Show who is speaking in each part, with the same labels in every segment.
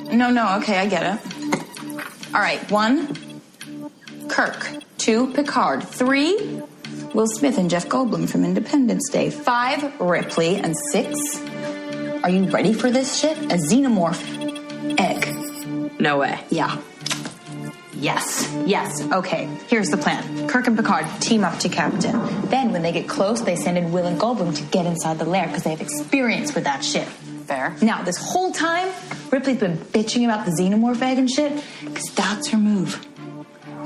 Speaker 1: No, okay, I get it. All right, 1, Kirk. 2, Picard. 3, Will Smith and Jeff Goldblum from Independence Day. 5, Ripley. And 6, are you ready for this shit? A xenomorph egg.
Speaker 2: No way.
Speaker 1: Yeah. Yes. Okay, here's the plan. Kirk and Picard team up to Captain. Then when they get close, they send in Will and Goldblum to get inside the lair because they have experience with that shit.
Speaker 2: Fair.
Speaker 1: Now, this whole time, Ripley's been bitching about the xenomorph egg and shit because that's her move.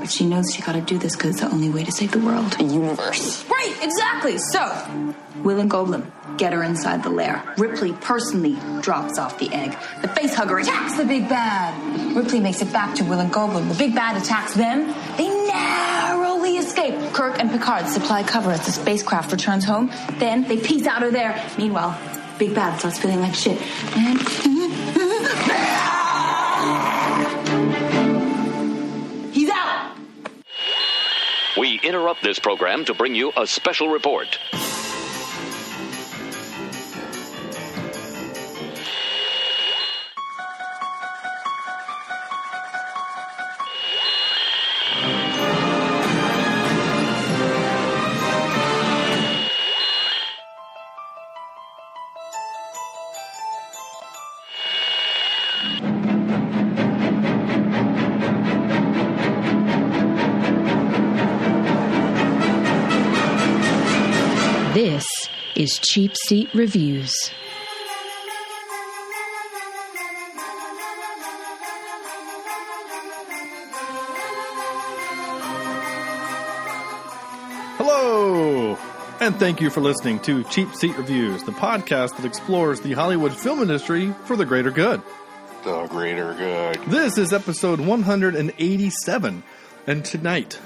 Speaker 1: But she knows she gotta do this because it's the only way to save the world.
Speaker 2: The universe.
Speaker 1: Right, exactly. So, Will and Goldblum get her inside the lair. Ripley personally drops off the egg. The facehugger attacks the big bad. Ripley makes it back to Will and Goldblum. The big bad attacks them. They narrowly escape. Kirk and Picard supply cover as the spacecraft returns home. Then they peace out of there. Meanwhile, big bad starts feeling like shit. And he's out.
Speaker 3: We interrupt this program to bring you a special report.
Speaker 4: This is Cheapseat Reviews.
Speaker 5: Hello, and thank you for listening to Cheapseat Reviews, the podcast that explores the Hollywood film industry for the greater good.
Speaker 6: The greater good.
Speaker 5: This is episode 187, and tonight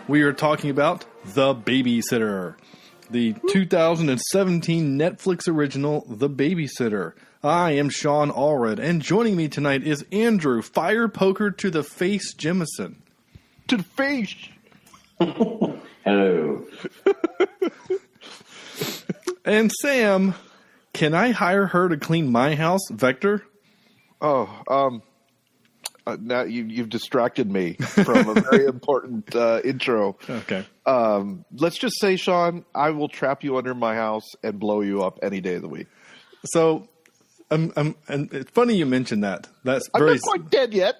Speaker 5: we are talking about The Babysitter, the 2017 Netflix original, The Babysitter. I am Sean Allred, and joining me tonight is Andrew Fire Poker to the Face Jemison.
Speaker 6: To the face.
Speaker 7: Hello.
Speaker 5: And Sam, can I hire her to clean my house, Vector?
Speaker 6: Now you've distracted me from a very important intro.
Speaker 5: Okay.
Speaker 6: Let's just say, Sean, I will trap you under my house and blow you up any day of the week.
Speaker 5: So, and it's funny you mentioned that. That's
Speaker 6: I'm
Speaker 5: very.
Speaker 6: not quite dead yet.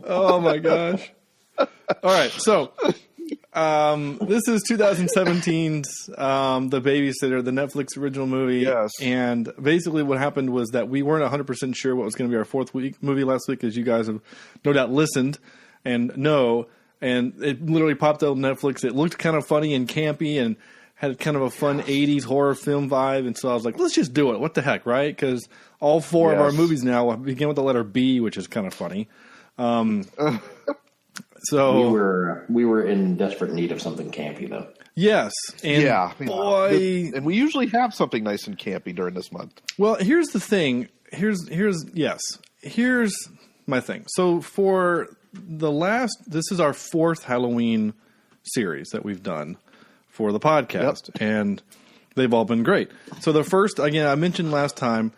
Speaker 5: Oh my gosh! All right, so this is 2017's The Babysitter, the Netflix original movie.
Speaker 6: Yes.
Speaker 5: And basically what happened was that we weren't 100% sure what was going to be our fourth movie last week, as you guys have no doubt listened and know. And it literally popped up on Netflix. It looked kind of funny and campy and had kind of a fun 80s horror film vibe. And so I was like, let's just do it. What the heck, right? Because all four of our movies now begin with the letter B, which is kind of funny. So
Speaker 7: we were in desperate need of something campy, though.
Speaker 5: Yes, and
Speaker 6: boy, and we usually have something nice and campy during this month.
Speaker 5: Well, here's the thing. Here's my thing. So for this is our fourth Halloween series that we've done for the podcast, and they've all been great. So the first, again, I mentioned last time,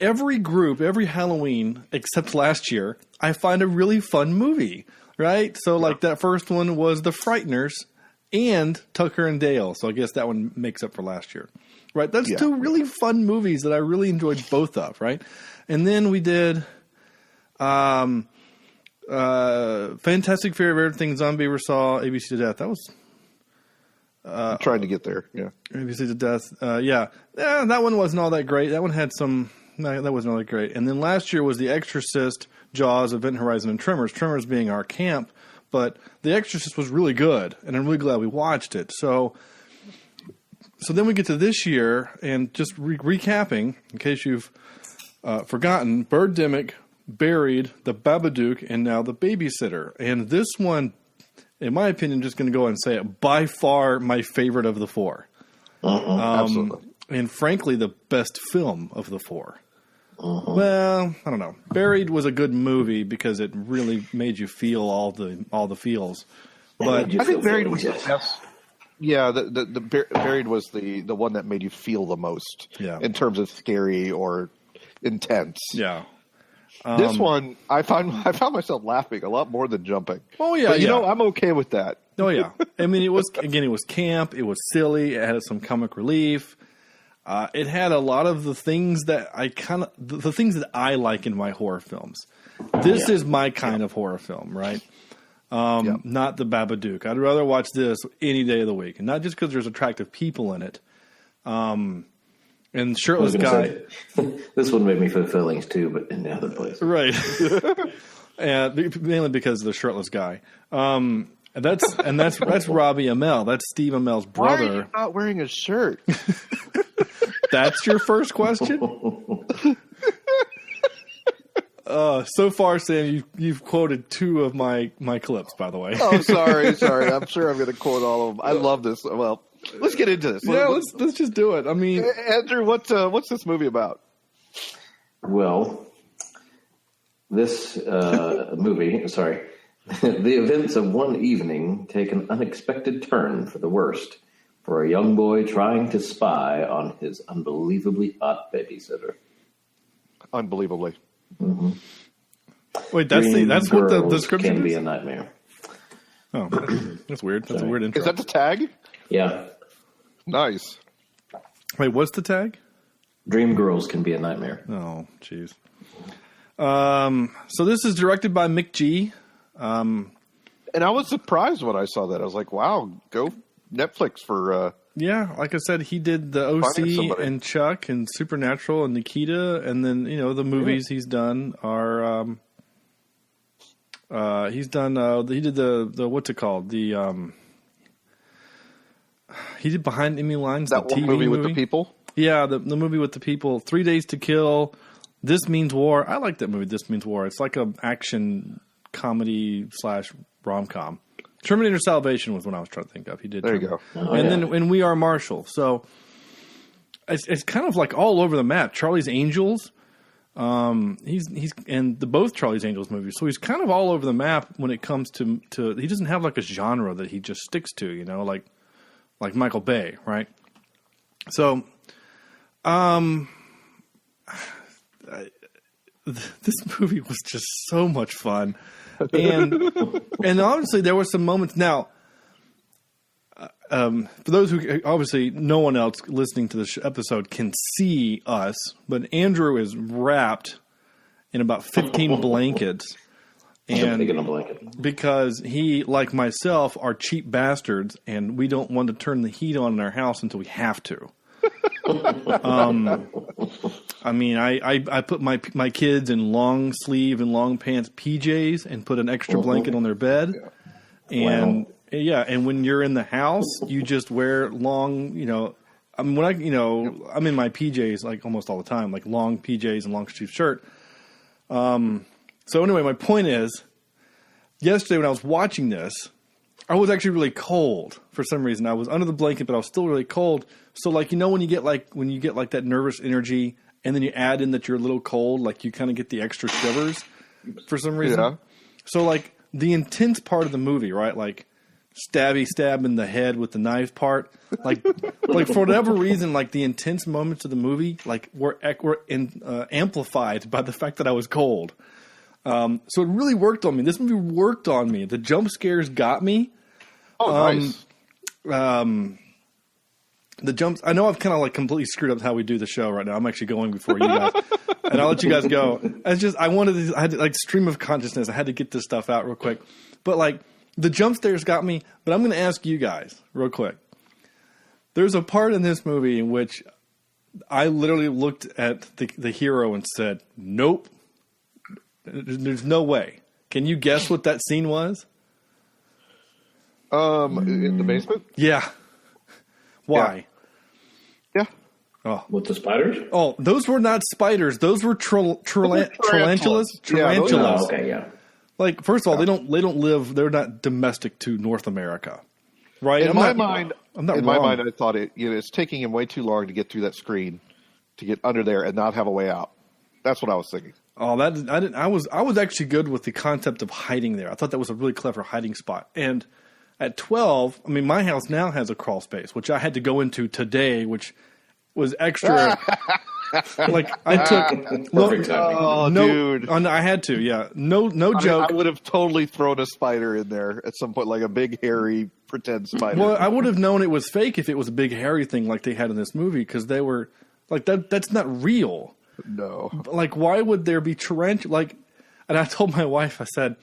Speaker 5: every Halloween except last year, I find a really fun movie. Right? So, like, that first one was The Frighteners and Tucker and Dale. So, I guess that one makes up for last year. Right? That's two really fun movies that I really enjoyed both of, right? And then we did Fantastic Fear of Everything Zombie Ever Saw, ABC to Death. That was...
Speaker 6: I'm trying to get there, yeah.
Speaker 5: ABC to Death, yeah. That one wasn't all that great. That one had some... No, that wasn't all that great. And then last year was The Exorcist, Jaws, Event Horizon, and Tremors. Tremors being our camp, but The Exorcist was really good, and I'm really glad we watched it. So then we get to this year, and just recapping, in case you've forgotten, Birdemic, Buried, The Babadook, and now The Babysitter. And this one, in my opinion, just going to go and say it, by far my favorite of the four.
Speaker 6: Absolutely.
Speaker 5: And frankly, the best film of the four. Well, I don't know. Buried was a good movie because it really made you feel all the feels. But
Speaker 6: I think Buried was the best. Yeah, the Buried was the one that made you feel the most in terms of scary or intense.
Speaker 5: Yeah.
Speaker 6: This one, I found myself laughing a lot more than jumping.
Speaker 5: Oh yeah,
Speaker 6: but, you know, I'm okay with that.
Speaker 5: Oh yeah. I mean, it was camp. It was silly. It had some comic relief. It had a lot of the things that the things that I like in my horror films. This is my kind of horror film, right? Not the Babadook. I'd rather watch this any day of the week, and not just because there's attractive people in it. And shirtless guy.
Speaker 7: This one made me feel feelings too, but in the other place,
Speaker 5: right? And mainly because of the shirtless guy. That's Robbie Amell. That's Steve Amell's brother.
Speaker 6: Why are you not wearing a shirt?
Speaker 5: That's your first question? So far, Sam, you've quoted 2 of my clips, by the way.
Speaker 6: Oh, sorry. I'm sure I'm going to quote all of them. I love this. Well, let's get into this.
Speaker 5: Let's just do it. I mean,
Speaker 6: Andrew, what's this movie about?
Speaker 7: Well, this movie, the events of one evening take an unexpected turn for the worst for a young boy trying to spy on his unbelievably hot babysitter.
Speaker 6: Unbelievably.
Speaker 7: Mm-hmm.
Speaker 5: Wait, that's what the description
Speaker 7: can be
Speaker 5: is?
Speaker 7: a nightmare.
Speaker 5: Oh, that's weird. That's a weird intro.
Speaker 6: Is that the tag?
Speaker 7: Yeah.
Speaker 6: Nice.
Speaker 5: Wait, what's the tag?
Speaker 7: Dream girls can be a nightmare.
Speaker 5: Oh, jeez. So this is directed by Mick G.
Speaker 6: And I was surprised when I saw that. I was like, wow, go Netflix for...
Speaker 5: Yeah, like I said, he did the OC and Chuck and Supernatural and Nikita, and then, you know, the movies he's done are... he did the what's it called? He did Behind Enemy Lines,
Speaker 6: that
Speaker 5: the
Speaker 6: one
Speaker 5: TV
Speaker 6: movie with the people?
Speaker 5: Yeah, the movie with the people. 3 Days to Kill. This Means War. I like that movie, This Means War. It's like an action comedy / rom-com. Terminator Salvation was what I was trying to think of. He did.
Speaker 6: There you go.
Speaker 5: Then We Are Marshall. So it's kind of like all over the map. Charlie's Angels. He's and both Charlie's Angels movies. So he's kind of all over the map when it comes to he doesn't have like a genre that he just sticks to, you know, like Michael Bay, right? So this movie was just so much fun. And obviously there were some moments. Now, for those who obviously no one else listening to this episode can see us, but Andrew is wrapped in about 15 blankets. And because he, like myself, are cheap bastards, and we don't want to turn the heat on in our house until we have to. I mean, I put my kids in long sleeve and long pants PJs and put an extra blanket on their bed. And and when you're in the house, you just wear long, you know, I mean, I'm in my PJs like almost all the time, like long PJs and long sleeve shirt. So anyway, my point is, yesterday when I was watching this, I was actually really cold for some reason. I was under the blanket, but I was still really cold. So like, you know, when you get like that nervous energy and then you add in that you're a little cold, like you kind of get the extra shivers for some reason. Yeah. So like the intense part of the movie, right? Like stab in the head with the knife part, like for whatever reason, like the intense moments of the movie, like were amplified by the fact that I was cold. So it really worked on me. This movie worked on me. The jump scares got me.
Speaker 6: Oh, nice.
Speaker 5: The jumps. I know I've kind of like completely screwed up how we do the show right now. I'm actually going before you guys, and I'll let you guys go. I had like stream of consciousness. I had to get this stuff out real quick. But like the jump scares got me. But I'm going to ask you guys real quick. There's a part in this movie in which I literally looked at the hero and said, "Nope, there's no way." Can you guess what that scene was?
Speaker 6: In the basement?
Speaker 5: Yeah. Why?
Speaker 6: Yeah.
Speaker 5: Oh.
Speaker 7: With the spiders?
Speaker 5: Oh, those were not spiders. Those were tarantulas. Tarantulas.
Speaker 7: Okay, yeah.
Speaker 5: Like, first of all, they don't live. They're not domestic to North America, right?
Speaker 6: In my mind, I thought it's taking him way too long to get through that screen, to get under there and not have a way out. That's what I was thinking.
Speaker 5: Oh, I was actually good with the concept of hiding there. I thought that was a really clever hiding spot, and At 12, I mean, my house now has a crawl space, which I had to go into today, which was extra. Like I took
Speaker 7: Perfect timing.
Speaker 6: Dude.
Speaker 5: I had to, yeah. No joke.
Speaker 6: I would have totally thrown a spider in there at some point, like a big hairy pretend spider.
Speaker 5: Well, I would have known it was fake if it was a big hairy thing like they had in this movie, because they were like that's not real.
Speaker 6: No.
Speaker 5: Like, why would there be tarantula? Like, and I told my wife, I said,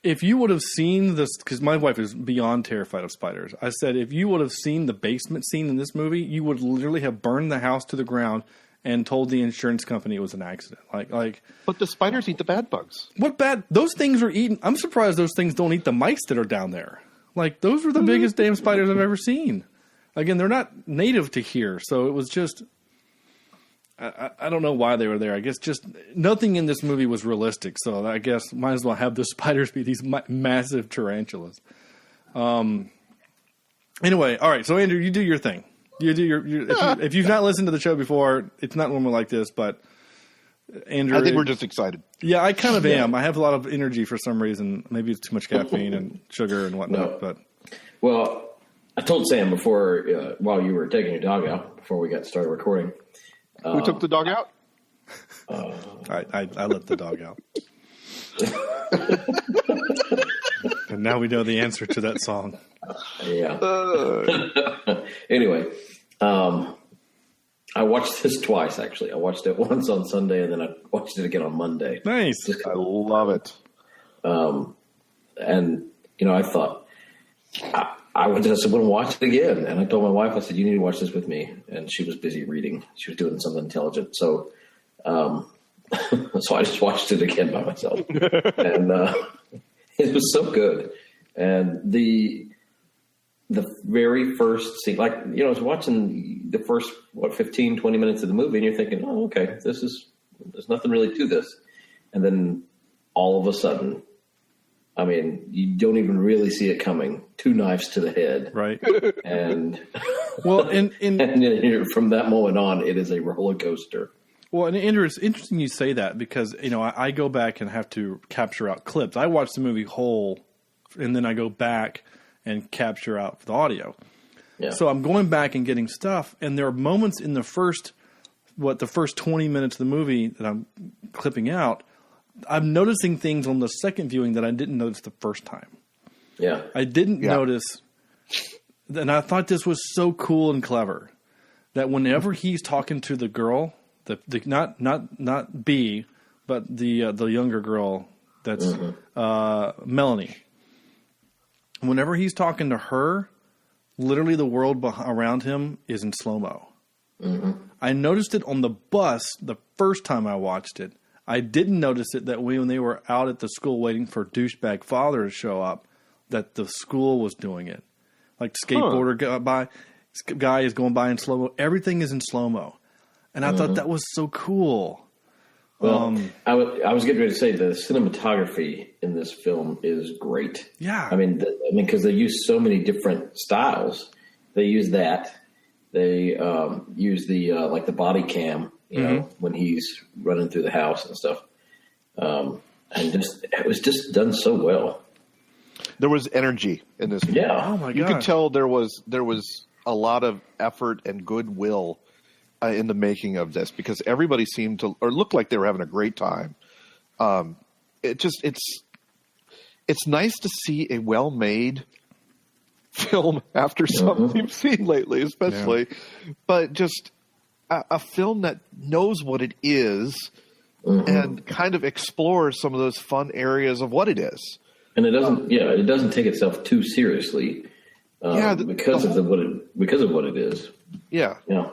Speaker 5: if you would have seen this, because my wife is beyond terrified of spiders. I said, if you would have seen the basement scene in this movie, you would literally have burned the house to the ground and told the insurance company it was an accident. Like.
Speaker 6: But the spiders eat the bad bugs.
Speaker 5: What bad? Those things are eating. I'm surprised those things don't eat the mice that are down there. Like, those were the biggest damn spiders I've ever seen. Again, they're not native to here, so it was just. I don't know why they were there. I guess just nothing in this movie was realistic. So I guess might as well have the spiders be these massive tarantulas. Anyway, all right. So Andrew, you do your thing. You do your if you've not listened to the show before, it's not normally like this. But Andrew,
Speaker 6: I think we're just excited.
Speaker 5: Yeah, I kind of am. I have a lot of energy for some reason. Maybe it's too much caffeine and sugar and whatnot.
Speaker 7: No.
Speaker 5: But
Speaker 7: well, I told Sam before while you were taking your dog out before we got started recording.
Speaker 6: Who took the dog out?
Speaker 5: I let the dog out. And now we know the answer to that song.
Speaker 7: Yeah. Anyway, I watched this twice, actually. I watched it once on Sunday, and then I watched it again on Monday.
Speaker 5: Nice.
Speaker 6: I love it.
Speaker 7: And, I thought, I just want to watch it again. And I told my wife, I said, you need to watch this with me. And she was busy reading. She was doing something intelligent. So so I just watched it again by myself. And it was so good. And the very first scene, I was watching the first, 15, 20 minutes of the movie, and you're thinking, oh, okay, there's nothing really to this. And then all of a sudden, I mean, you don't even really see it coming. 2 knives to the head.
Speaker 5: Right.
Speaker 7: And
Speaker 5: well, and
Speaker 7: from that moment on, it is a roller coaster.
Speaker 5: Well, and Andrew, it's interesting you say that because, I go back and have to capture out clips. I watch the movie whole, and then I go back and capture out the audio.
Speaker 7: Yeah.
Speaker 5: So I'm going back and getting stuff, and there are moments in the first 20 minutes of the movie that I'm clipping out. I'm noticing things on the second viewing that I didn't notice the first time.
Speaker 7: Yeah.
Speaker 5: I didn't notice, and I thought this was so cool and clever that whenever he's talking to the girl, not B, but the younger girl, that's Melanie. Whenever he's talking to her, literally the world around him is in slow-mo. Mm-hmm. I noticed it on the bus the first time I watched it. I didn't notice it that when they were out at the school waiting for douchebag father to show up, that the school was doing it. Like skateboarder guy is going by in slow-mo. Everything is in slow-mo. And I thought that was so cool.
Speaker 7: Well, I was getting ready to say the cinematography in this film is great.
Speaker 5: Yeah.
Speaker 7: I mean, because they use so many different styles. They use that. They use the the body cam, you know, when he's running through the house and stuff. And it was just done so well.
Speaker 6: There was energy in this.
Speaker 7: Yeah.
Speaker 5: Oh my god.
Speaker 6: You could tell there was a lot of effort and goodwill in the making of this because everybody seemed to or looked like they were having a great time. It's nice to see a well-made film after something you've seen lately, especially, but just a film that knows what it is and kind of explores some of those fun areas of what it is.
Speaker 7: And it doesn't, it doesn't take itself too seriously because of what it is.
Speaker 6: Yeah.
Speaker 7: Yeah.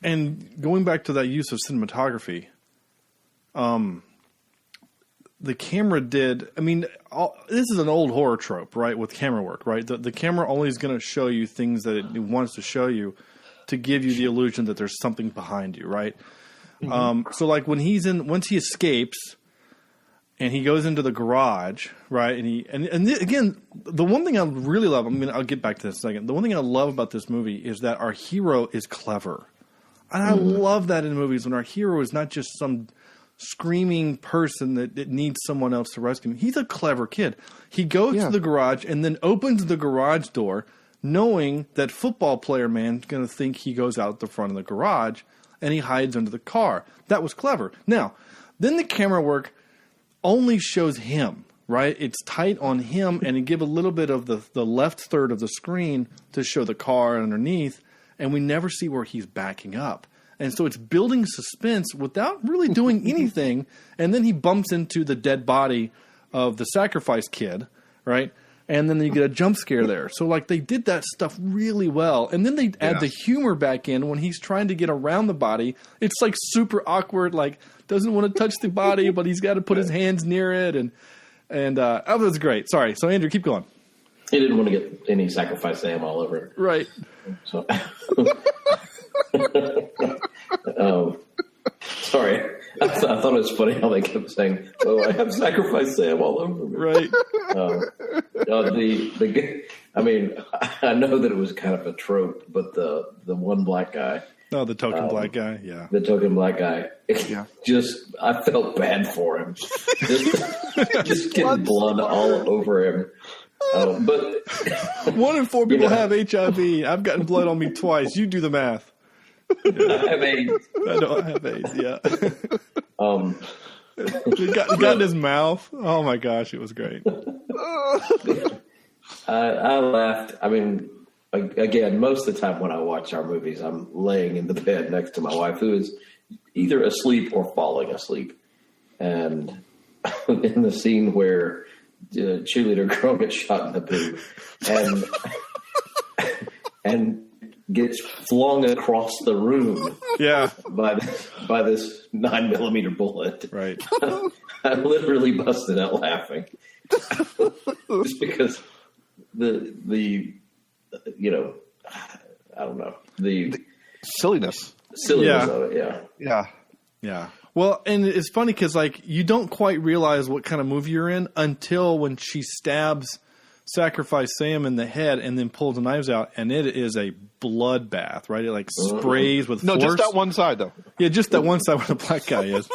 Speaker 5: And going back to that use of cinematography, the camera did. I mean, this is an old horror trope, right? With camera work, right? The camera only is going to show you things that it wants to show you to give you the illusion that there's something behind you, right? So, like when once he escapes and he goes into the garage, right? And again, the one thing I really love. I'll get back to this in a second. The one thing I love about this movie is that our hero is clever, and I love that in movies when our hero is not just some screaming person that needs someone else to rescue him. He's a clever kid. He goes to the garage and then opens the garage door, knowing that football player man's going to think he goes out the front of the garage, and he hides under the car. That was clever. Now, then the camera work only shows him, right? It's tight on him, and it give a little bit of the left third of the screen to show the car underneath, and we never see where he's backing up. And so it's building suspense without really doing anything. And then he bumps into the dead body of the sacrifice kid, right? And then you get a jump scare there. So, like, they did that stuff really well. And then they add the humor back in when he's trying to get around the body. It's, like, super awkward, like, doesn't want to touch the body, but he's got to put his hands near it. And that was great. Sorry. So, Andrew, keep going.
Speaker 7: He didn't want to get any sacrifice lamb all over it.
Speaker 5: Right.
Speaker 7: So, sorry. I thought it was funny how they kept saying, "Oh, I have sacrifice Sam all over me."
Speaker 5: Right.
Speaker 7: I mean, I know that it was kind of a trope, but the one black guy.
Speaker 5: Oh, the token black guy. Yeah.
Speaker 7: The token black guy.
Speaker 6: Yeah.
Speaker 7: Just, I felt bad for him. Just getting blood all over him. But
Speaker 5: 1 in 4 people have HIV. I've gotten blood on me twice. You do the math.
Speaker 7: I have AIDS.
Speaker 5: I don't have AIDS. Yeah. It got in his mouth. Oh my gosh, it was great.
Speaker 7: I laughed. I mean, again, most of the time when I watch our movies, I'm laying in the bed next to my wife, who is either asleep or falling asleep. And in the scene where the cheerleader girl gets shot in the boob and gets flung across the room, by this 9mm bullet. Right. I literally busted out laughing, just because the I don't know, the
Speaker 6: silliness
Speaker 7: of it.
Speaker 5: Yeah. Well, and it's funny because, like, you don't quite realize what kind of movie you're in until when she stabs Sacrifice Sam in the head and then pulls the knives out, and it is a bloodbath, right? It, like, sprays with force.
Speaker 6: No, just that one side, though.
Speaker 5: Yeah, just that one side where the black guy is.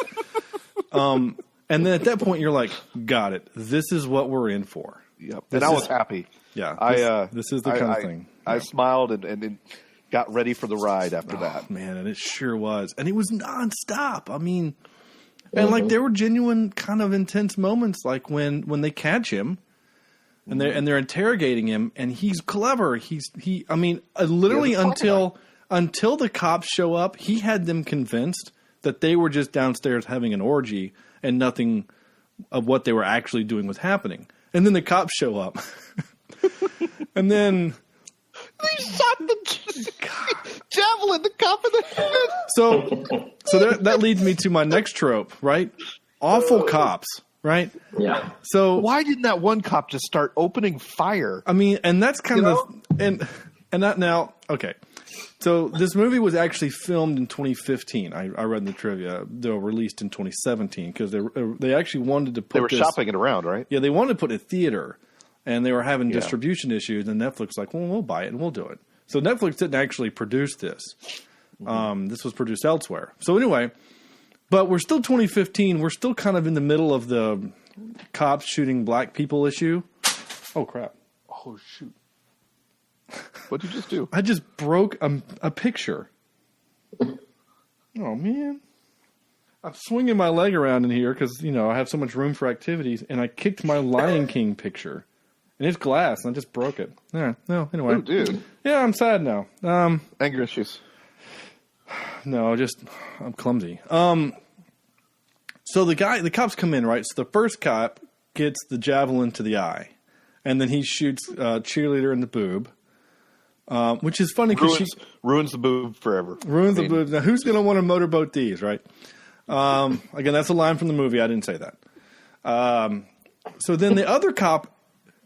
Speaker 5: And then at that point, you're like, got it. This is what we're in for.
Speaker 6: Yep. And I was happy.
Speaker 5: Yeah. This is the kind of thing.
Speaker 6: I smiled and got ready for the ride after that.
Speaker 5: Man, and it sure was. And it was nonstop. I mean, and like there were genuine kind of intense moments, like when they catch him and they're interrogating him, and he's clever. Literally until the cops show up, he had them convinced that they were just downstairs having an orgy and nothing of what they were actually doing was happening. And then the cops show up. And then
Speaker 6: they shot the javelin, the cop in the head.
Speaker 5: So that leads me to my next trope, right? Awful cops, right?
Speaker 7: Yeah.
Speaker 5: So
Speaker 6: why didn't that one cop just start opening fire?
Speaker 5: I mean, and that's kind of and that now. Okay, so this movie was actually filmed in 2015. I read in the trivia. They were released in 2017 because they actually wanted to put.
Speaker 6: They were shopping it around, right?
Speaker 5: Yeah, they wanted to put it in theater. And they were having distribution issues, and Netflix was like, well, we'll buy it and we'll do it. So Netflix didn't actually produce this. This was produced elsewhere. So anyway, but we're still 2015. We're still kind of in the middle of the cops shooting black people issue. Oh, crap. Oh, shoot.
Speaker 6: What did you just do?
Speaker 5: I just broke a picture. Oh, man. I'm swinging my leg around in here because, I have so much room for activities, and I kicked my Lion King picture. And it's glass, and I just broke it. Yeah, no, anyway.
Speaker 6: Oh, dude.
Speaker 5: Yeah, I'm sad now.
Speaker 6: Anger issues.
Speaker 5: No, I'm clumsy. So the cops come in, right? So the first cop gets the javelin to the eye, and then he shoots cheerleader in the boob, which is funny because she
Speaker 6: ruins the boob forever.
Speaker 5: The boob. Now, who's going to want to motorboat these, right? Again, that's a line from the movie. I didn't say that. So then the other cop.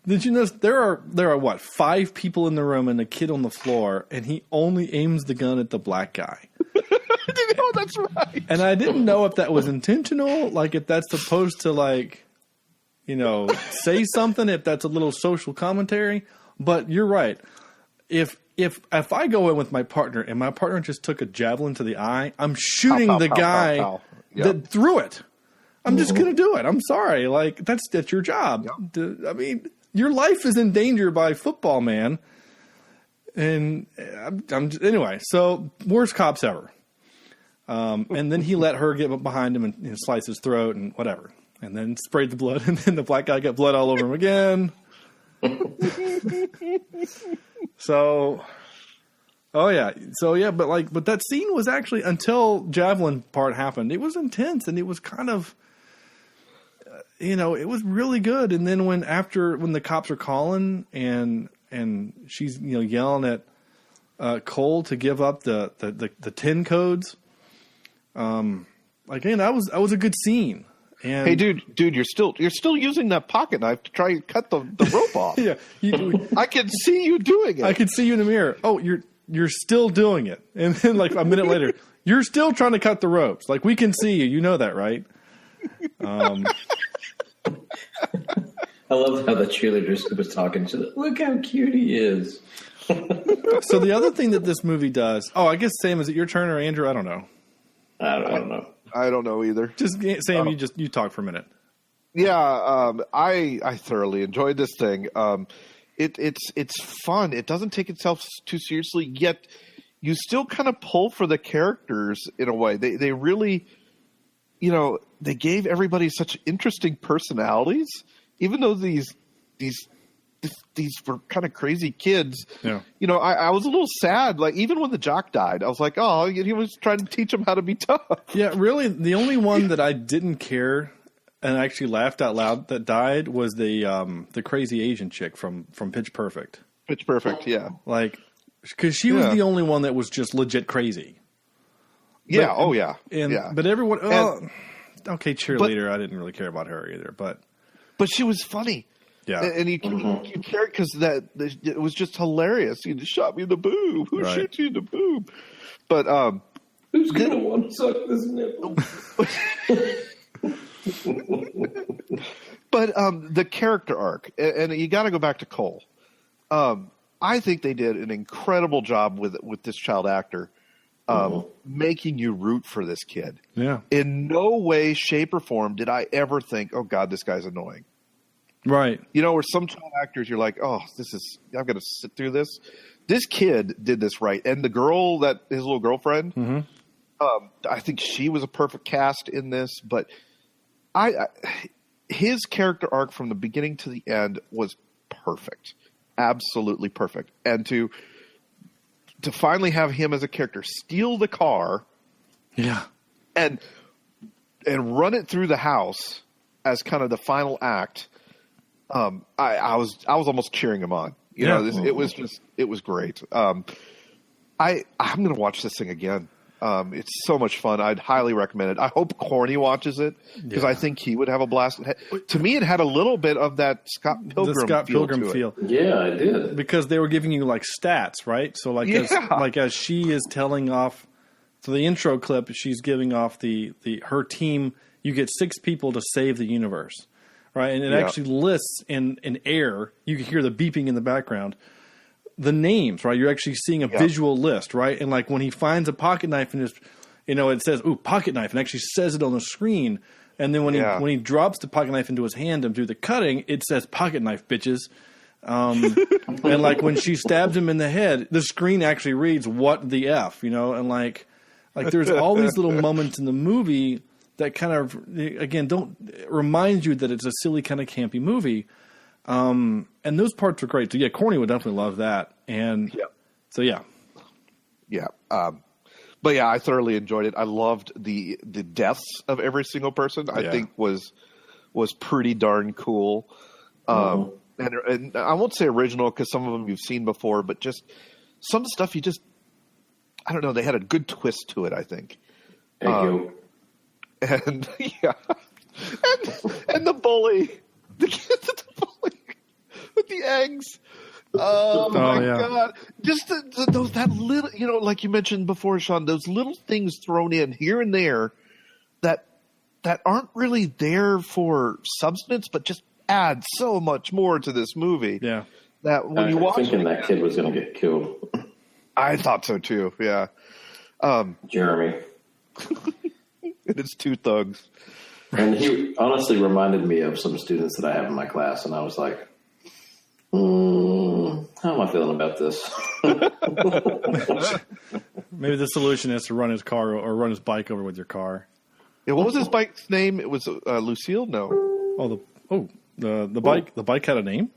Speaker 5: Did you notice there are what 5 people in the room and a kid on the floor, and he only aims the gun at the black guy.
Speaker 6: Oh, that's right.
Speaker 5: And I didn't know if that was intentional, like if that's supposed to say something, if that's a little social commentary. But you're right. If I go in with my partner and my partner just took a javelin to the eye, I'm shooting the guy. that threw it. I'm just going to do it. I'm sorry. Like, that's your job. I mean, your life is in danger by football, man. And anyway, so worst cops ever. And then he let her get behind him and slice his throat and whatever. And then sprayed the blood. And then the black guy got blood all over him again. So, but that scene was actually, until Javelin part happened, it was intense and it was kind of, it was really good. And then when the cops are calling and she's, yelling at Cole to give up the 10 codes, that was a good scene. And,
Speaker 6: hey, dude, you're still using that pocket knife to try and cut the rope off.
Speaker 5: Yeah,
Speaker 6: I can see you doing it.
Speaker 5: I can see you in the mirror. Oh, you're still doing it. And then like a minute later, you're still trying to cut the ropes. Like, we can see you. You know that, right?
Speaker 7: I love how the cheerleader was talking. She's like, look how cute he is.
Speaker 5: So the other thing that this movie does. Oh, I guess Sam, is it your turn or Andrew? I don't know.
Speaker 7: I don't know.
Speaker 6: I don't know either.
Speaker 5: Just Sam, you talk for a minute.
Speaker 6: Yeah, I thoroughly enjoyed this thing. It's fun. It doesn't take itself too seriously, yet you still kind of pull for the characters in a way. They really, they gave everybody such interesting personalities, even though these were kind of crazy kids.
Speaker 5: Yeah.
Speaker 6: I was a little sad. Like, even when the jock died, I was like, oh, he was trying to teach them how to be tough.
Speaker 5: Yeah, really, the only one that I didn't care and actually laughed out loud that died was the crazy Asian chick from Pitch Perfect.
Speaker 6: Pitch Perfect, yeah.
Speaker 5: Like, because she was the only one that was just legit crazy.
Speaker 6: Yeah,
Speaker 5: but, But everyone, okay, cheerleader, I didn't really care about her either, but
Speaker 6: she was funny.
Speaker 5: Yeah,
Speaker 6: and you cared because it was just hilarious. You just shot me in the boob. Who shoots you in the boob? But
Speaker 7: who's gonna want to suck this nipple?
Speaker 6: But the character arc, and you got to go back to Cole. I think they did an incredible job with this child actor, making you root for this kid.
Speaker 5: Yeah. In
Speaker 6: no way, shape, or form did I ever think, "Oh God, this guy's annoying."
Speaker 5: Right.
Speaker 6: Where some child actors, you're like, "Oh, I've got to sit through this." This kid did this right, and the girl his little girlfriend, I think she was a perfect cast in this. But his character arc from the beginning to the end was perfect, absolutely perfect. And to finally have him as a character steal the car, and run it through the house as kind of the final act. I was almost cheering him on. It was great. I'm going to watch this thing again. It's so much fun. I'd highly recommend it. I hope Corny watches it because I think he would have a blast. To me, it had a little bit of that Scott Pilgrim feel.
Speaker 7: Yeah, I did.
Speaker 5: Because they were giving you like stats, right? So as she is telling off, so the intro clip, she's giving off her team. You get 6 people to save the universe. Right, and it actually lists in air. You can hear the beeping in the background. The names, right? You're actually seeing a visual list, right? And like when he finds a pocket knife in his, it says, "Ooh, pocket knife," and actually says it on the screen. And then when he drops the pocket knife into his hand and do the cutting, it says "pocket knife, bitches." And like when she stabs him in the head, the screen actually reads "What the f," and like there's all these little moments in the movie that kind of, again, don't remind you that it's a silly kind of campy movie. And those parts are great. So yeah, Corny would definitely love that. And so yeah.
Speaker 6: Yeah. But yeah, I thoroughly enjoyed it. I loved the deaths of every single person. I think was pretty darn cool. And I won't say original because some of them you've seen before, but just some stuff I don't know, they had a good twist to it, I think.
Speaker 7: Thank you.
Speaker 6: And and the bully, the kids at the bully with the eggs. Oh my God! Just that little, like you mentioned before, Sean, those little things thrown in here and there that aren't really there for substance, but just add so much more to this movie.
Speaker 5: Yeah.
Speaker 6: That when you watch,
Speaker 7: thinking that kid was going to get killed.
Speaker 6: I thought so too. Yeah.
Speaker 7: Jeremy.
Speaker 6: And it's two thugs.
Speaker 7: And he honestly reminded me of some students that I have in my class, and I was like, how am I feeling about this?
Speaker 5: Maybe the solution is to run his car or run his bike over with your car.
Speaker 6: Yeah, what was his bike's name? It was Lucille? No.
Speaker 5: The bike. The bike had a name?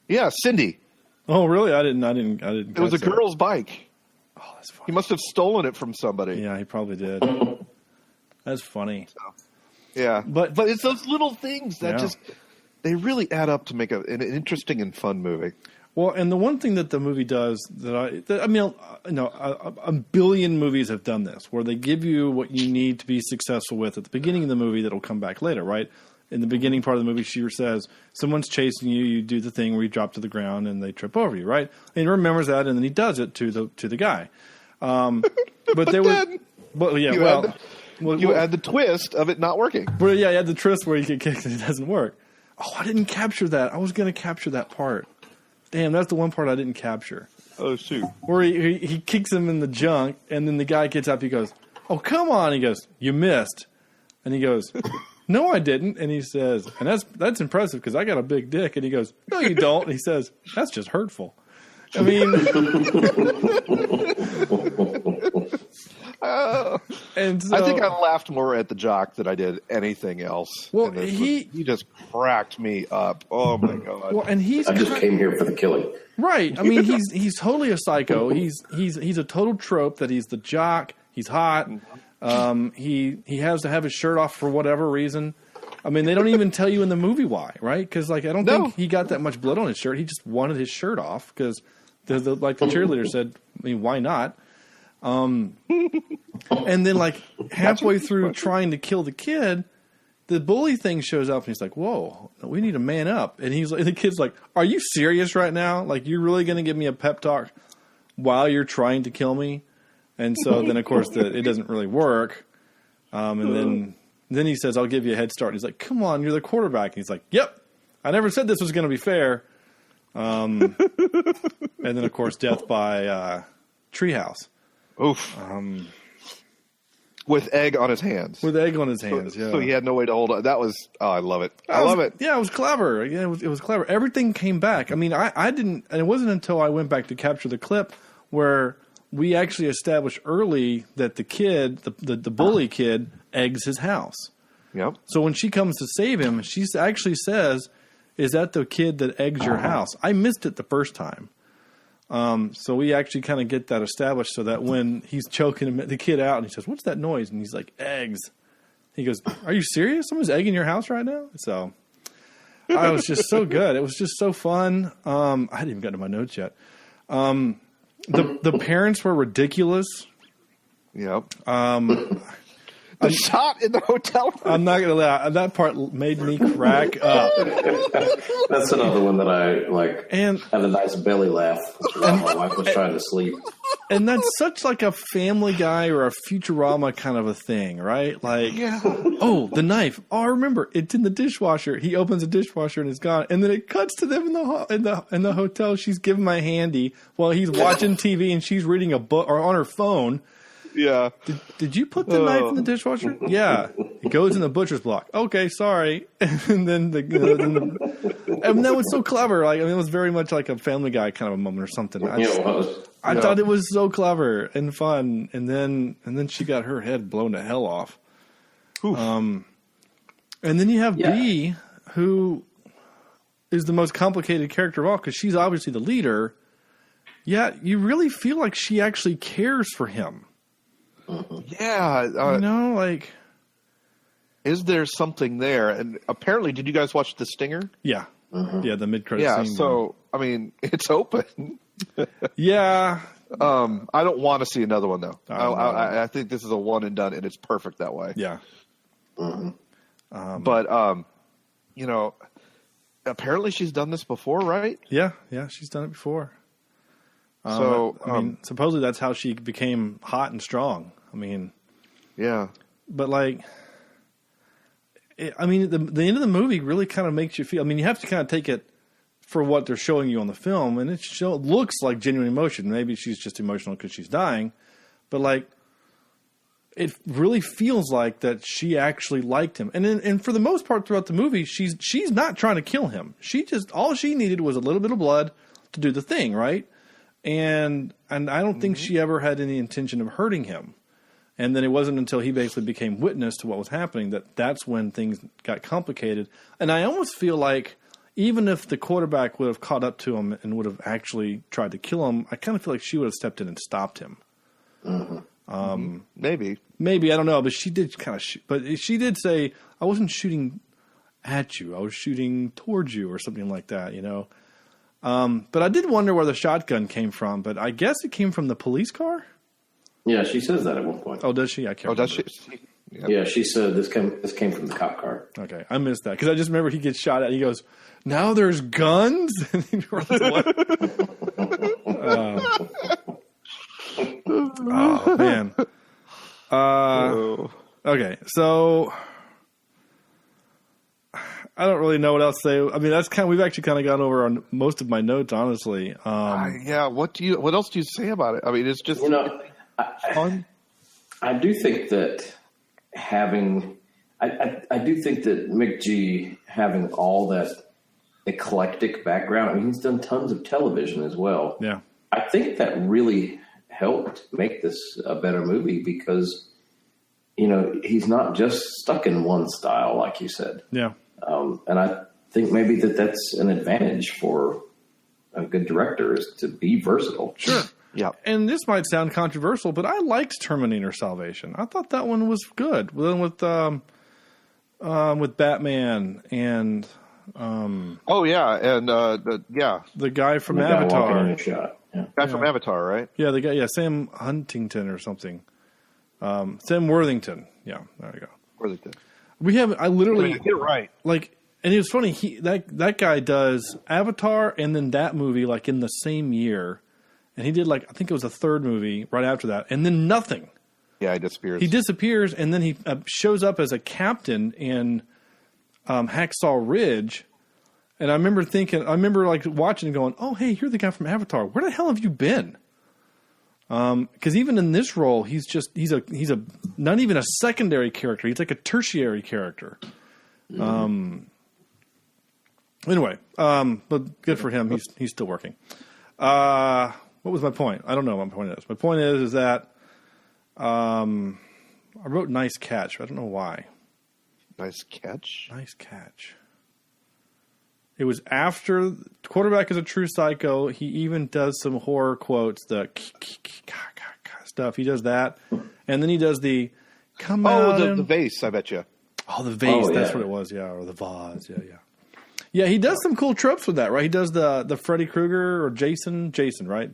Speaker 6: Yeah, Cindy.
Speaker 5: Oh, really? I didn't.
Speaker 6: It was a girl's bike.
Speaker 5: Oh, that's funny.
Speaker 6: He must have stolen it from somebody.
Speaker 5: Yeah, he probably did. That's funny.
Speaker 6: Yeah, but it's those little things that
Speaker 5: Yeah.
Speaker 6: they really add up to make an interesting and fun movie.
Speaker 5: Well, and the one thing that the movie does a billion movies have done this, where they give you what you need to be successful with at the beginning of the movie that'll come back later, right? In the beginning part of the movie, she says, someone's chasing you, you do the thing where you drop to the ground and they trip over you, right? And he remembers that, and then he does it to the guy. But there was... Well, yeah,
Speaker 6: you add the twist of it not working.
Speaker 5: Well, yeah, you had the twist where you get kicked and it doesn't work. Oh, I didn't capture that. I was going to capture that part. Damn, that's the one part I didn't capture.
Speaker 6: Oh, shoot.
Speaker 5: Where he kicks him in the junk, and then the guy gets up. He goes, "Oh, come on." He goes, "You missed." And he goes, "No, I didn't." And he says, and that's impressive because I got a big dick. And he goes, "No, you don't." And he says, "That's just hurtful." I mean... And so,
Speaker 6: I think I laughed more at the jock than I did anything else.
Speaker 5: Well,
Speaker 6: he just cracked me up. Oh my god!
Speaker 5: Well, and
Speaker 7: I just came here for the killing.
Speaker 5: Right. I mean, he's totally a psycho. He's a total trope that he's the jock. He's hot. He has to have his shirt off for whatever reason. I mean, they don't even tell you in the movie why, right? Because I don't think he got that much blood on his shirt. He just wanted his shirt off because the cheerleader said, I mean, why not? And then halfway through trying to kill the kid, the bully thing shows up and he's like, "Whoa, we need to man up." And the kid's like, "Are you serious right now? Like, you're really going to give me a pep talk while you're trying to kill me?" And so then of course it doesn't really work. And then he says, "I'll give you a head start." And he's like, "Come on, you're the quarterback." And he's like, "Yep, I never said this was going to be fair." And then of course death by treehouse.
Speaker 6: Oof. With egg on his hands.
Speaker 5: With egg on his hands, yeah.
Speaker 6: So he had no way to hold it. That was, I love it. I love it.
Speaker 5: Yeah, it was clever. Yeah, it was clever. Everything came back. I mean, I didn't, and it wasn't until I went back to capture the clip where we actually established early that the kid, the bully kid, eggs his house.
Speaker 6: Yep.
Speaker 5: So when she comes to save him, she actually says, "Is that the kid that eggs your house?" I missed it the first time. So we actually kind of get that established so that when he's choking the kid out and he says, "What's that noise?" And he's like, "Eggs." He goes, "Are you serious? Someone's egging your house right now?" So I was just so good. It was just so fun. I hadn't even gotten to my notes yet. The parents were ridiculous.
Speaker 6: Yep. The shot in the hotel room.
Speaker 5: I'm not going to lie. That part made me crack up.
Speaker 7: That's another one that I
Speaker 5: and
Speaker 7: had a nice belly laugh while my wife was trying to sleep.
Speaker 5: And that's such like a Family Guy or a Futurama kind of a thing, right? Like, oh, the knife. Oh, I remember. It's in the dishwasher. He opens the dishwasher and it's gone. And then it cuts to them in the hotel. She's giving my handy while he's watching TV and she's reading a book or on her phone.
Speaker 6: Yeah.
Speaker 5: Did you put the knife in the dishwasher? Yeah. It goes in the butcher's block. Okay, sorry. And then that was so clever. Like, I mean, it was very much like a Family Guy kind of a moment or something. I thought it was so clever and fun. And then she got her head blown to hell off. And then you have B, who is the most complicated character of all because she's obviously the leader. Yet you really feel like she actually cares for him.
Speaker 6: Yeah. Is there something there? And apparently, did you guys watch The Stinger?
Speaker 5: Yeah. Yeah, the mid-credit scene.
Speaker 6: So, I mean, it's open.
Speaker 5: Yeah.
Speaker 6: I don't want to see another one, though. I think this is a one and done, and it's perfect that way.
Speaker 5: Yeah.
Speaker 6: But, apparently she's done this before, right?
Speaker 5: Yeah, she's done it before.
Speaker 6: So,
Speaker 5: I mean, supposedly that's how she became hot and strong. I mean,
Speaker 6: yeah. But
Speaker 5: the end of the movie really kind of makes you feel. I mean, you have to kind of take it for what they're showing you on the film, and it looks like genuine emotion. Maybe she's just emotional because she's dying, but it really feels like that she actually liked him. And for the most part throughout the movie, she's not trying to kill him. All she needed was a little bit of blood to do the thing, right? And I don't think she ever had any intention of hurting him. And then it wasn't until he basically became witness to what was happening that's when things got complicated. And I almost feel like even if the quarterback would have caught up to him and would have actually tried to kill him, I kind of feel like she would have stepped in and stopped him.
Speaker 6: Maybe,
Speaker 5: I don't know, but she did kind of shoot. But she did say, I wasn't shooting at you. I was shooting towards you or something like that, you know. But I did wonder where the shotgun came from, but I guess it came from the police car.
Speaker 7: Yeah, she says that at one point.
Speaker 5: Oh, does she? I can't remember.
Speaker 6: does she?
Speaker 7: Yeah, she said this came from the cop car.
Speaker 5: Okay, I missed that because I just remember he gets shot at. He goes, "Now there's guns," and he runs away. Oh man. Okay, so I don't really know what else to say. I mean, we've actually kind of gone over on most of my notes, honestly.
Speaker 6: Yeah. What else do you say about it? I mean, it's just fun.
Speaker 7: I do think that I do think that McG having all that eclectic background, I mean, he's done tons of television as well.
Speaker 5: Yeah.
Speaker 7: I think that really helped make this a better movie because, you know, he's not just stuck in one style, like you said.
Speaker 5: Yeah.
Speaker 7: And I think maybe that's an advantage for a good director is to be versatile.
Speaker 5: Sure.
Speaker 6: Yeah.
Speaker 5: And this might sound controversial, but I liked Terminator Salvation. I thought that one was good. Then with Batman and
Speaker 6: the
Speaker 5: guy from
Speaker 7: The guy walking
Speaker 5: Avatar.
Speaker 7: in a shot. Yeah.
Speaker 6: guy from Avatar, right?
Speaker 5: Yeah, the guy. Yeah, Sam Huntington or something. Sam Worthington. Yeah, there we go.
Speaker 6: Worthington.
Speaker 5: You're right. Like, and it was funny. That guy does Avatar and then that movie like in the same year, and he did like I think it was a third movie right after that, and then nothing.
Speaker 6: Yeah, he disappears.
Speaker 5: He disappears, and then he shows up as a captain in Hacksaw Ridge. And I remember like watching and going, "Oh, hey, you're the guy from Avatar. Where the hell have you been?" Because even in this role, he's a not even a secondary character. He's like a tertiary character. Anyway, but good for him. He's still working. What was my point? I don't know what my point is. My point is that I wrote "nice catch." I don't know why.
Speaker 6: Nice catch.
Speaker 5: Nice catch. It was after quarterback is a true psycho. He even does some horror quotes, the stuff. He does that, and then he does the come out.
Speaker 6: Oh, the vase. I bet you.
Speaker 5: Oh, the vase.
Speaker 7: Oh, yeah.
Speaker 5: That's what it was. Yeah, or the vase. Yeah. Yeah, he does some cool tropes with that, right? He does the Freddy Krueger or Jason, right?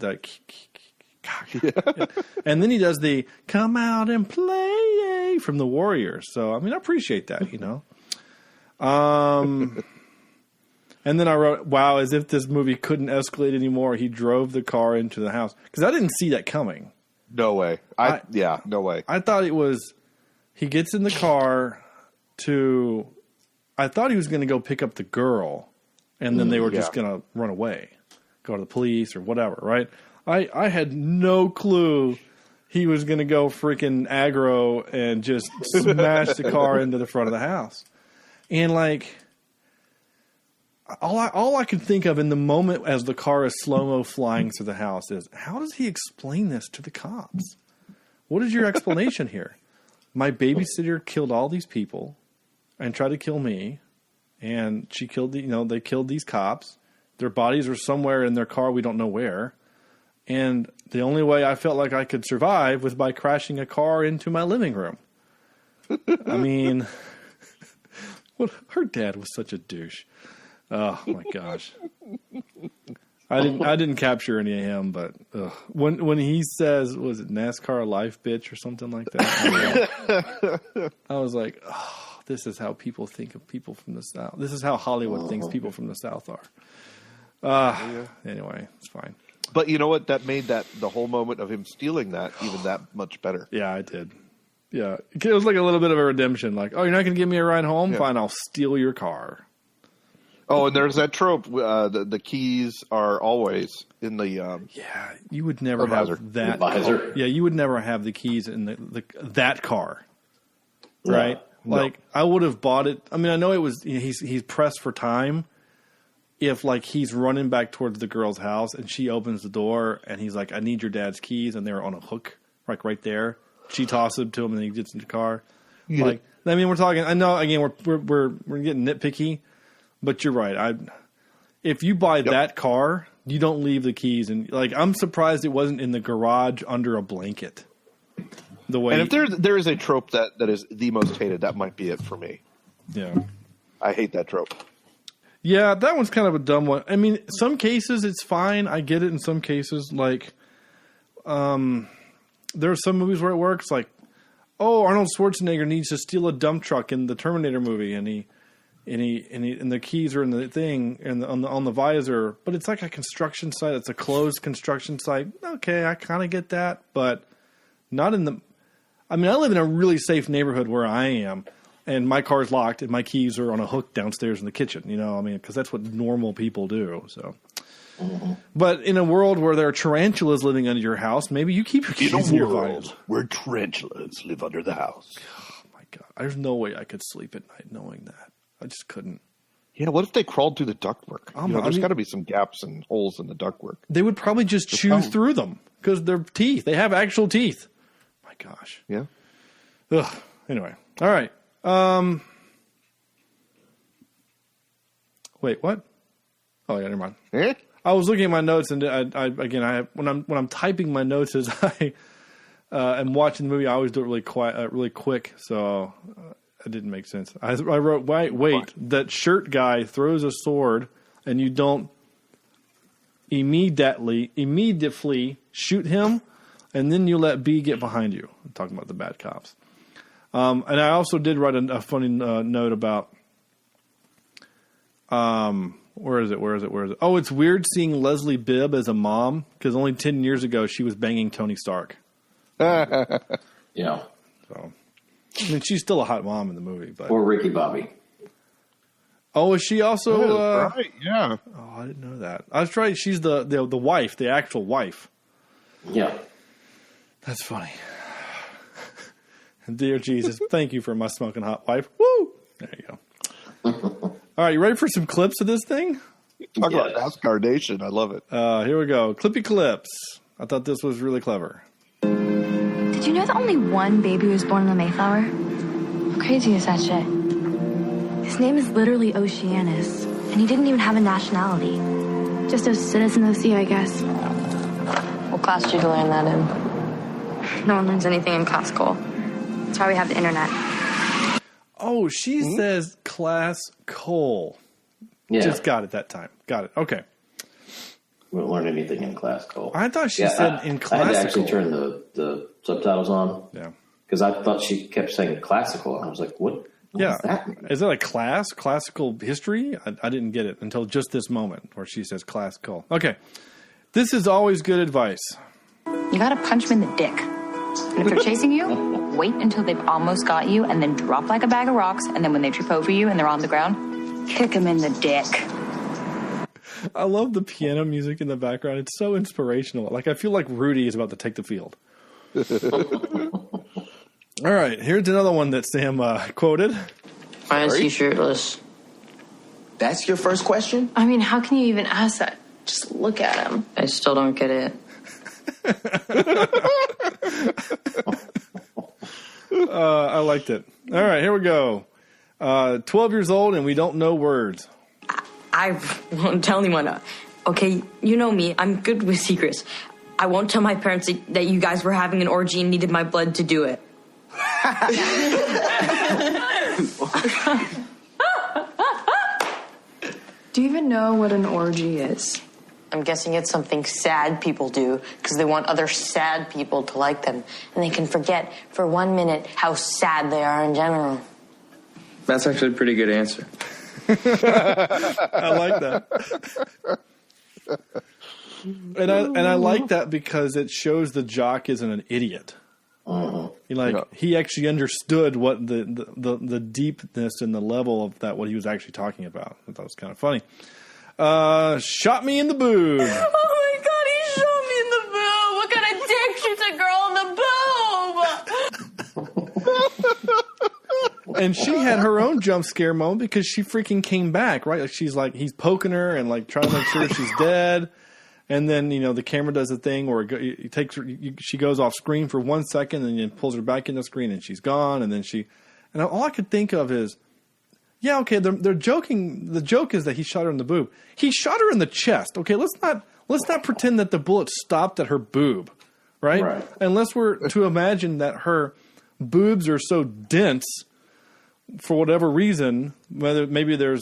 Speaker 5: And then he does the come out and play from the Warriors. So I mean, I appreciate that, you know. And then I wrote, wow, as if this movie couldn't escalate anymore, he drove the car into the house. Because I didn't see that coming.
Speaker 6: No way. No way.
Speaker 5: I thought it was, he gets in the car I thought he was going to go pick up the girl, and then they were just going to run away, go to the police or whatever, right? I had no clue he was going to go freaking aggro and just smash the car into the front of the house. And like... All I could think of in the moment as the car is slow-mo flying through the house is, how does he explain this to the cops? What is your explanation here? My babysitter killed all these people and tried to kill me, and she killed they killed these cops. Their bodies were somewhere in their car, we don't know where. And the only way I felt like I could survive was by crashing a car into my living room. I mean, her dad was such a douche. Oh my gosh! I didn't capture any of him, but when he says, "Was it NASCAR life, bitch," or something like that? I was like, "Oh, this is how people think of people from the South. This is how Hollywood thinks people from the South are." Anyway, it's fine.
Speaker 6: But you know what? That made the whole moment of him stealing that even that much better.
Speaker 5: Yeah, I did. Yeah, it was like a little bit of a redemption. Like, oh, you're not going to give me a ride home? Yeah. Fine, I'll steal your car.
Speaker 6: Oh, and there's that trope. The keys are always in the.
Speaker 5: Yeah, you would never have that.
Speaker 7: Visor.
Speaker 5: Yeah, you would never have the keys in that car, right? No. Like I would have bought it. I mean, I know it was he's pressed for time. If like he's running back towards the girl's house and she opens the door and he's like, "I need your dad's keys," and they're on a hook, like right there. She tosses them to him and he gets in the car. Yeah. Like, I mean, we're talking. I know again, we're getting nitpicky. But you're right. If you buy that car, you don't leave the keys. And like, I'm surprised it wasn't in the garage under a blanket. The way,
Speaker 6: and if there is a trope that is the most hated, that might be it for me.
Speaker 5: Yeah,
Speaker 6: I hate that trope.
Speaker 5: Yeah, that one's kind of a dumb one. I mean, some cases it's fine. I get it. In some cases, like, there are some movies where it works. Like, oh, Arnold Schwarzenegger needs to steal a dump truck in the Terminator movie, and the keys are in the thing and on the visor, but it's like a construction site. It's a closed construction site. Okay, I kind of get that, but not in the. I mean, I live in a really safe neighborhood where I am, and my car's locked, and my keys are on a hook downstairs in the kitchen. You know, I mean, because that's what normal people do. So, but in a world where there are tarantulas living under your house, maybe you keep your keys in your visor.
Speaker 6: Where tarantulas live under the house.
Speaker 5: Oh my God, there's no way I could sleep at night knowing that. I just couldn't.
Speaker 6: Yeah, what if they crawled through the ductwork? There's got to be some gaps and holes in the ductwork.
Speaker 5: They would probably just chew through them because they're teeth. They have actual teeth. My gosh.
Speaker 6: Yeah.
Speaker 5: Ugh. Anyway. All right. Wait, what? Oh yeah, never mind.
Speaker 6: Eh?
Speaker 5: I was looking at my notes, and I when I'm typing my notes as I am watching the movie, I always do it really quick. So. It didn't make sense. I wrote, wait, that shirt guy throws a sword and you don't immediately shoot him and then you let B get behind you. I'm talking about the bad cops. And I also did write a funny note about, where is it? Oh, it's weird seeing Leslie Bibb as a mom because only 10 years ago she was banging Tony Stark.
Speaker 7: Yeah.
Speaker 5: So. I mean, she's still a hot mom in the movie, but
Speaker 7: or Ricky Bobby.
Speaker 5: Oh, is she also?
Speaker 6: Right, yeah.
Speaker 5: Oh, I didn't know that. I was right. She's the wife, the actual wife.
Speaker 7: Yeah,
Speaker 5: that's funny. Dear Jesus, thank you for my smoking hot wife. Woo! There you go. All right, you ready for some clips of this thing?
Speaker 6: Talk about NASCAR Nation. I love it.
Speaker 5: Here we go. Clippy clips. I thought this was really clever.
Speaker 2: Did you know that only one baby was born in the Mayflower? How crazy is that shit? His name is literally Oceanus, and he didn't even have a nationality. Just a citizen of the sea, I guess.
Speaker 8: What class did you learn that in?
Speaker 2: No one learns anything in class school. That's why we have the internet.
Speaker 5: Oh, she says class coal.
Speaker 7: Yeah.
Speaker 5: Just got it that time. Got it. Okay.
Speaker 7: We don't learn anything in classical.
Speaker 5: I thought she said in classical.
Speaker 7: I had to actually turn the subtitles on.
Speaker 5: Yeah.
Speaker 7: Because I thought she kept saying classical. And I was like, what does that mean?
Speaker 5: Is that a class? Classical history? I didn't get it until just this moment where she says classical. Okay. This is always good advice.
Speaker 1: You gotta punch them in the dick. And if they're chasing you, wait until they've almost got you and then drop like a bag of rocks. And then when they trip over you and they're on the ground, kick them in the dick.
Speaker 5: I love the piano music in the background. It's so inspirational. Like, I feel like Rudy is about to take the field. All right, here's another one that Sam quoted.
Speaker 8: Why is he shirtless?
Speaker 9: That's your first question?
Speaker 10: I mean, how can you even ask that? Just look at him.
Speaker 8: I still don't get it.
Speaker 5: I liked it. All right, here we go. 12 years old and we don't know words.
Speaker 8: I won't tell anyone. Okay, you know me. I'm good with secrets. I won't tell my parents that you guys were having an orgy and needed my blood to do it.
Speaker 10: Do you even know what an orgy is?
Speaker 8: I'm guessing it's something sad people do because they want other sad people to like them. And they can forget for 1 minute how sad they are in general.
Speaker 9: That's actually a pretty good answer.
Speaker 5: I like that. And I like that because it shows the jock isn't an idiot. He actually understood what the deepness and the level of that, what he was actually talking about. I thought it was kind of funny. Shot me in the boob.
Speaker 1: Oh my God, he shot me in the boob. What kind of dick shoots a girl in the boob?
Speaker 5: And she had her own jump scare moment because she freaking came back, right? Like she's like, he's poking her and like trying to make sure she's dead. And then, the camera does a thing where it takes her, she goes off screen for 1 second and then pulls her back into the screen and she's gone. And then and all I could think of is, yeah, okay, they're joking. The joke is that he shot her in the boob. He shot her in the chest. Okay, let's not pretend that the bullet stopped at her boob, right? Unless we're to imagine that her boobs are so dense for whatever reason, whether maybe there's,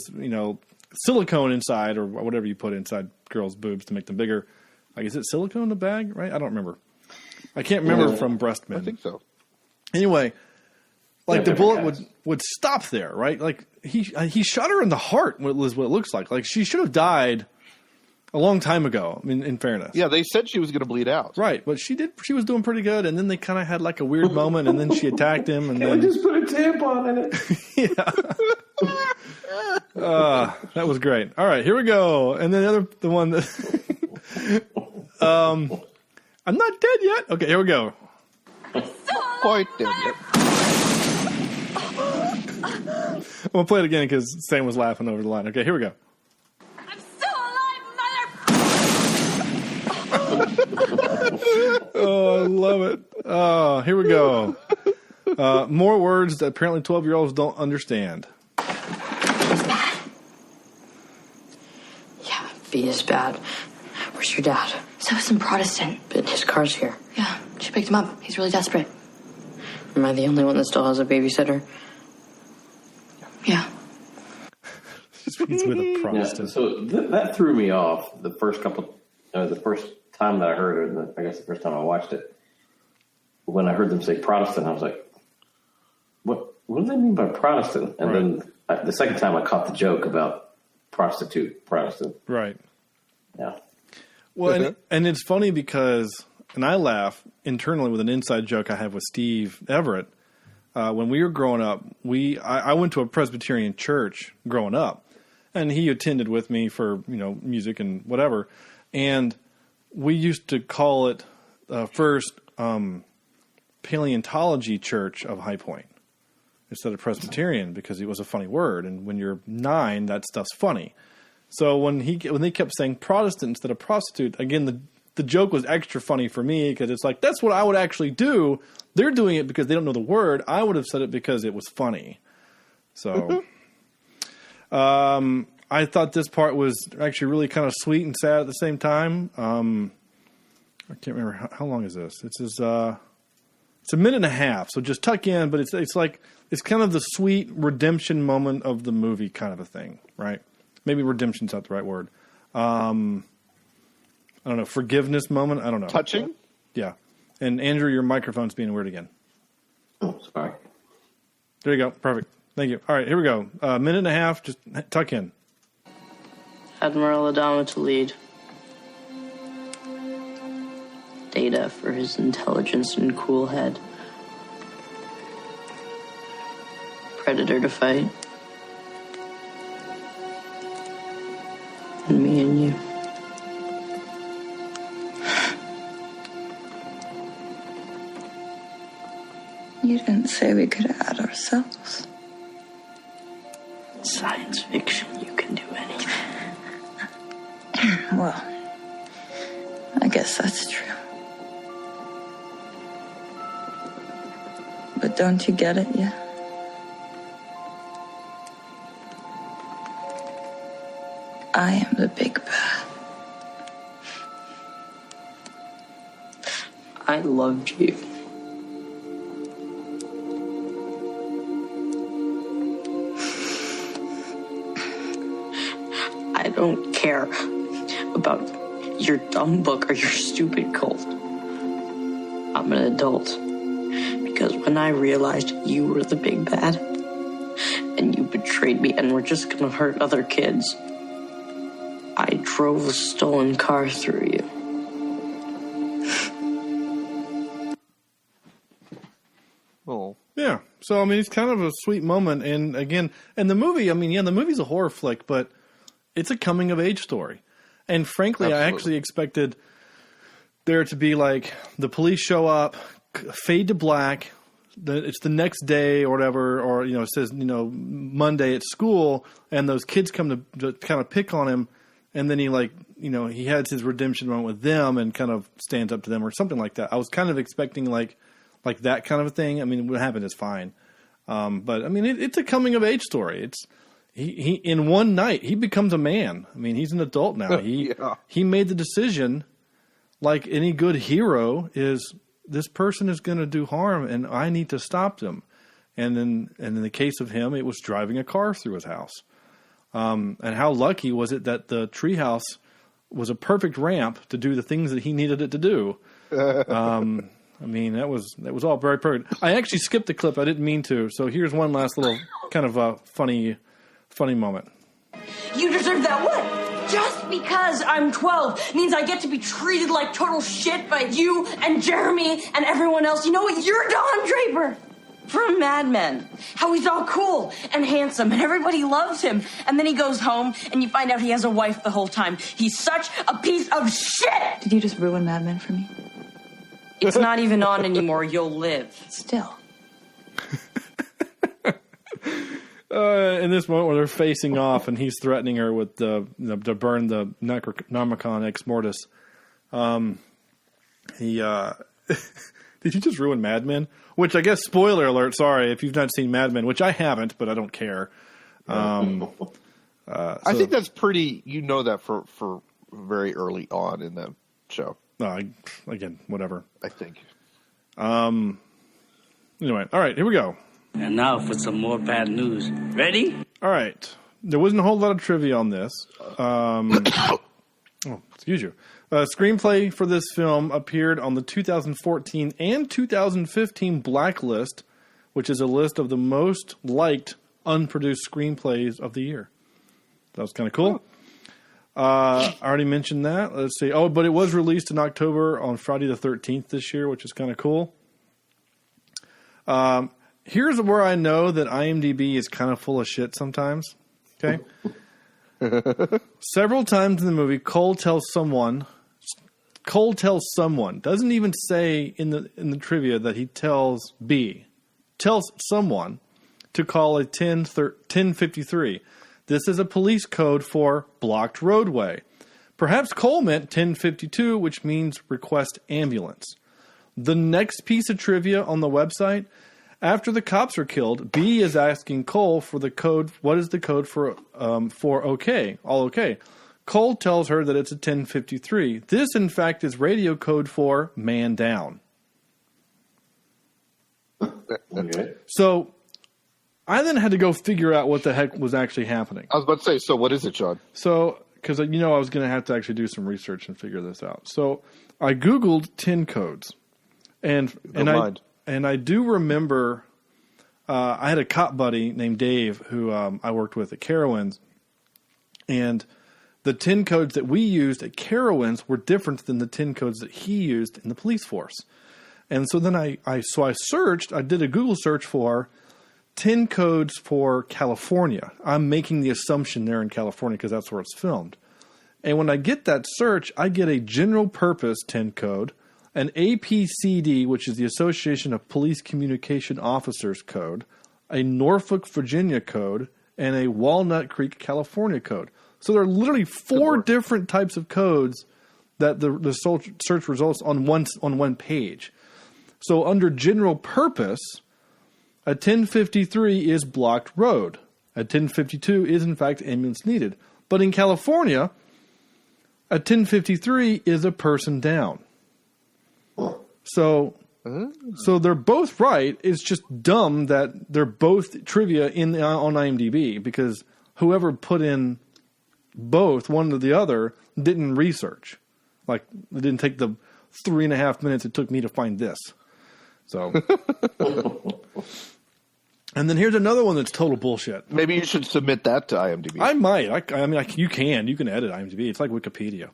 Speaker 5: silicone inside or whatever you put inside girls' boobs to make them bigger. Like, is it silicone in the bag, right? I don't remember. I can't remember from breast men.
Speaker 6: I think so.
Speaker 5: Anyway, like the bullet would stop there, right? Like he shot her in the heart, was what it looks like. Like she should have died a long time ago, in fairness.
Speaker 6: Yeah, they said she was going to bleed out.
Speaker 5: Right, but she was doing pretty good, and then they kind of had like a weird moment, and then she attacked him, and then
Speaker 7: just put a tampon in it.
Speaker 5: Yeah. That was great. All right, here we go. And then the one that I'm not dead yet. Okay, here we go.
Speaker 6: Quite dead yet.
Speaker 5: I'm gonna play it again because Sam was laughing over the line. Okay, here we go.
Speaker 1: I'm still alive,
Speaker 5: Oh, I love it. Oh, here we go. More words that apparently 12-year-olds don't understand.
Speaker 8: Yeah, V is bad. Where's your dad?
Speaker 2: So is some Protestant.
Speaker 8: But his car's here.
Speaker 2: Yeah, she picked him up. He's really desperate.
Speaker 8: Am I the only one that still has a babysitter?
Speaker 2: Yeah.
Speaker 5: He's with a Protestant.
Speaker 7: Yeah, so that threw me off the first time that I heard it, and I guess the first time I watched it. When I heard them say Protestant, I was like, what do they mean by Protestant? And then the second time I caught the joke about prostitute, Protestant.
Speaker 5: Right.
Speaker 7: Yeah.
Speaker 5: Well, and it's funny because, and I laugh internally with an inside joke I have with Steve Everett. When we were growing up, I went to a Presbyterian church growing up, and he attended with me for, music and whatever. And we used to call it First Paleontology Church of High Point instead of Presbyterian because it was a funny word. And when you're 9, that stuff's funny. So when they kept saying Protestant instead of prostitute, again, the joke was extra funny for me because it's like, that's what I would actually do. They're doing it because they don't know the word. I would have said it because it was funny. So I thought this part was actually really kind of sweet and sad at the same time. I can't remember how long is this. It's a minute and a half, so just tuck in. But it's like it's kind of the sweet redemption moment of the movie, kind of a thing, right? Maybe redemption's not the right word. I don't know, forgiveness moment. I don't know.
Speaker 6: Touching.
Speaker 5: Yeah. And Andrew, your microphone's being weird again.
Speaker 7: Oh, sorry.
Speaker 5: There you go. Perfect. Thank you. All right, here we go. Minute and a half. Just tuck in.
Speaker 8: Admiral Adama to lead. Data for his intelligence and cool head. Predator to fight. And me and you.
Speaker 1: You didn't say we could add ourselves.
Speaker 8: Science fiction, you can do anything.
Speaker 1: Well, I guess that's true. But don't you get it yet? I am the big bad.
Speaker 8: I loved you. I don't care about your dumb book or your stupid cult. I'm an adult. Because when I realized you were the big bad, and you betrayed me and were just gonna hurt other kids, I drove a stolen car through you.
Speaker 6: Oh.
Speaker 5: Yeah. So, I mean, it's kind of a sweet moment. And again, and the movie, I mean, yeah, the movie's a horror flick, but it's a coming of age story. And frankly,
Speaker 6: Absolutely.
Speaker 5: I actually expected there to be like the police show up, fade to black. It's the next day or whatever, or, you know, it says, you know, Monday at school, and those kids come to kind of pick on him. And then he, like, you know, he has his redemption moment with them and kind of stands up to them or something like that. I was kind of expecting like that kind of a thing. I mean, what happened is fine. But I mean, it's a coming of age story. It's he in one night, he becomes a man. I mean, he's an adult now. He made the decision, like any good hero, is this person is going to do harm and I need to stop them. And in the case of him, it was driving a car through his house. And how lucky was it that the treehouse was a perfect ramp to do the things that he needed it to do. I mean, that was all very perfect. I actually skipped the clip. I didn't mean to. So here's one last little kind of funny moment.
Speaker 8: You deserve that what? Just because I'm 12 means I get to be treated like total shit by you and Jeremy and everyone else. You know what? You're Don Draper from Mad Men. How he's all cool and handsome and everybody loves him. And then he goes home and you find out he has a wife the whole time. He's such a piece of shit!
Speaker 1: Did you just ruin Mad Men for me?
Speaker 8: It's not even on anymore. You'll live.
Speaker 1: Still.
Speaker 5: In this moment where they're facing off and he's threatening her with to burn the Necronomicon Ex Mortis, did you just ruin Mad Men? Which I guess, spoiler alert, sorry if you've not seen Mad Men, which I haven't, but I don't care.
Speaker 6: I think that's pretty, you know, that for very early on in the show.
Speaker 5: Again, whatever.
Speaker 6: I think.
Speaker 5: Anyway, all right, here we go.
Speaker 11: And now for some more bad news. Ready?
Speaker 5: All right. There wasn't a whole lot of trivia on this. Excuse you. Screenplay for this film appeared on the 2014 and 2015 Blacklist, which is a list of the most liked unproduced screenplays of the year. That was kind of cool. I already mentioned that. Let's see. Oh, but it was released in October on Friday the 13th this year, which is kind of cool. Here's where I know that IMDb is kind of full of shit sometimes. Okay. Several times in the movie, Cole tells someone, doesn't even say in the trivia that he tells someone to call a 1053. This is a police code for blocked roadway. Perhaps Cole meant 1052, which means request ambulance. The next piece of trivia on the website, after the cops are killed, B is asking Cole for the code. What is the code for okay? All okay. Cole tells her that it's a 1053. This, in fact, is radio code for man down.
Speaker 7: Okay.
Speaker 5: So I then had to go figure out what the heck was actually happening.
Speaker 6: I was about to say, so what is it, John?
Speaker 5: So, because I was going to have to actually do some research and figure this out. So I Googled 10 codes. And I do remember I had a cop buddy named Dave who I worked with at Carowinds. And the 10 codes that we used at Carowinds were different than the 10 codes that he used in the police force. And so then I searched, I did a Google search for 10 codes for California. I'm making the assumption they're in California because that's where it's filmed. And when I get that search, I get a general purpose 10 code, an APCD, which is the Association of Police Communication Officers code, a Norfolk, Virginia code, and a Walnut Creek, California code. So there are literally 4 different types of codes that the search results on one page. So under general purpose, a 1053 is blocked road. A 1052 is, in fact, ambulance needed. But in California, a 1053 is a person down. So they're both right. It's just dumb that they're both trivia on IMDb because whoever put in both, one or the other, didn't research. Like, it didn't take the 3.5 minutes it took me to find this. So... And then here's another one that's total bullshit.
Speaker 6: Maybe you should submit that to IMDb.
Speaker 5: I might. You can edit IMDb. It's like Wikipedia.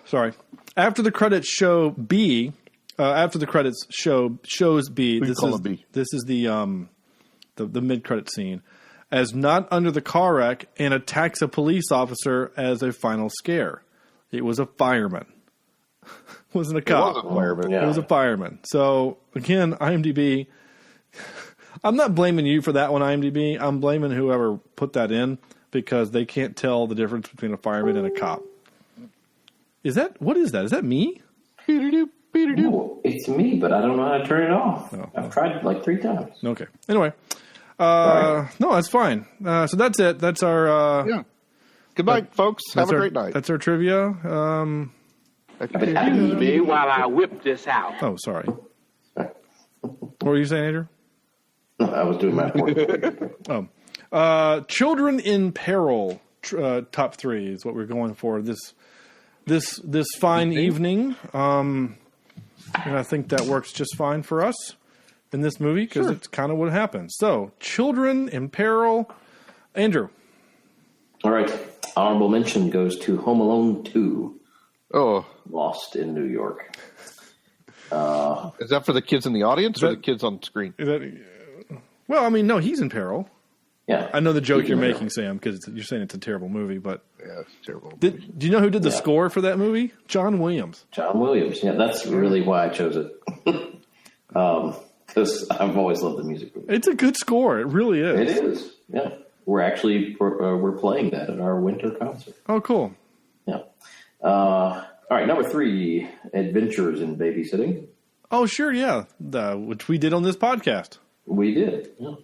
Speaker 5: Sorry. After the credits show B, after the credits shows B. This is
Speaker 6: B.
Speaker 5: This is the mid-credit scene, as not under the car wreck and attacks a police officer as a final scare. It was a fireman. It wasn't a cop.
Speaker 6: It was a fireman.
Speaker 5: It was a fireman. So again, IMDb. I'm not blaming you for that one, IMDb. I'm blaming whoever put that in because they can't tell the difference between a fireman and a cop. What is that? Is that me?
Speaker 7: No, it's me, but I don't know how to turn it off.
Speaker 5: Oh.
Speaker 7: I've tried like 3 times.
Speaker 5: Okay. Anyway. No, that's fine. So that's it. That's our...
Speaker 6: yeah. Goodbye, folks. Have a great night.
Speaker 5: That's our trivia.
Speaker 12: Excuse me while I whip this out.
Speaker 5: Oh, sorry. What were you saying, Andrew?
Speaker 7: I was doing my work.
Speaker 5: Children in Peril, top 3 is what we're going for this fine evening. And I think that works just fine for us in this movie because it's kind of what happens. So, Children in Peril. Andrew.
Speaker 7: All right. Honorable mention goes to Home Alone 2.
Speaker 6: Oh.
Speaker 7: Lost in New York.
Speaker 6: Is that for the kids in the audience or the kids on screen?
Speaker 5: Well, I mean, no, he's in peril.
Speaker 7: Yeah.
Speaker 5: I know the joke you're making, Sam, because you're saying it's a terrible movie, but...
Speaker 6: Yeah, it's terrible.
Speaker 5: Do you know who did the score for that movie? John Williams.
Speaker 7: John Williams. Yeah, that's really why I chose it. Because I've always loved the music.
Speaker 5: It's a good score. It really is.
Speaker 7: It is. Yeah. We're actually we're playing that at our winter concert.
Speaker 5: Oh, cool.
Speaker 7: Yeah. All right, number 3, Adventures in Babysitting.
Speaker 5: Oh, sure, yeah. Which we did on this podcast.
Speaker 7: We did, yeah.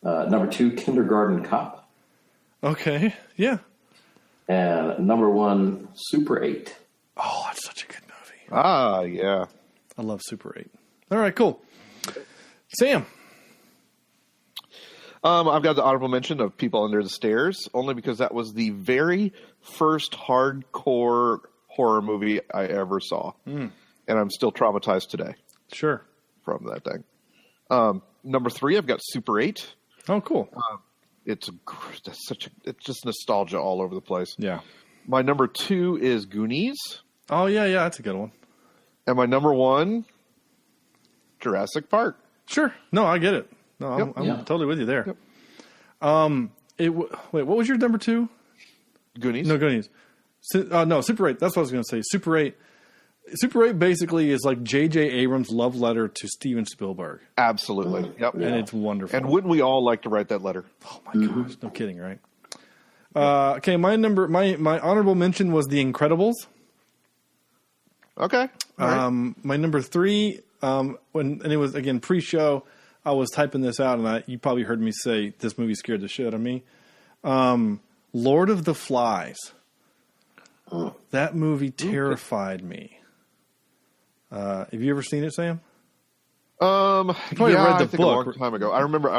Speaker 7: Number 2, Kindergarten Cop.
Speaker 5: Okay, yeah.
Speaker 7: And number 1, Super 8.
Speaker 5: Oh, that's such a good movie.
Speaker 6: Ah, yeah.
Speaker 5: I love Super 8. All right, cool. Sam.
Speaker 6: I've got the honorable mention of People Under the Stairs, only because that was the very first hardcore horror movie I ever saw. And I'm still traumatized today.
Speaker 5: Sure.
Speaker 6: From that thing. Number 3, I've got Super 8.
Speaker 5: Oh, cool.
Speaker 6: It's just nostalgia all over the place.
Speaker 5: Yeah.
Speaker 6: My number 2 is Goonies.
Speaker 5: Oh, yeah, that's a good one.
Speaker 6: And my number 1, Jurassic Park.
Speaker 5: Sure. No, I get it. No, I'm totally with you there. Yep. Wait, what was your number 2?
Speaker 6: Goonies.
Speaker 5: No, Goonies. No, Super 8. That's what I was going to say. Super 8. Super 8 basically is like J.J. Abrams' love letter to Steven Spielberg.
Speaker 6: Absolutely. Yep.
Speaker 5: And it's wonderful.
Speaker 6: And wouldn't we all like to write that letter?
Speaker 5: Oh, my gosh. No kidding, right? Okay, my honorable mention was The Incredibles.
Speaker 6: Okay.
Speaker 5: Right. My number 3, and it was, again, pre-show, I was typing this out, and you probably heard me say this movie scared the shit out of me. Lord of the Flies. That movie terrified me. Have you ever seen it, Sam?
Speaker 6: You probably read the book a long time ago. I remember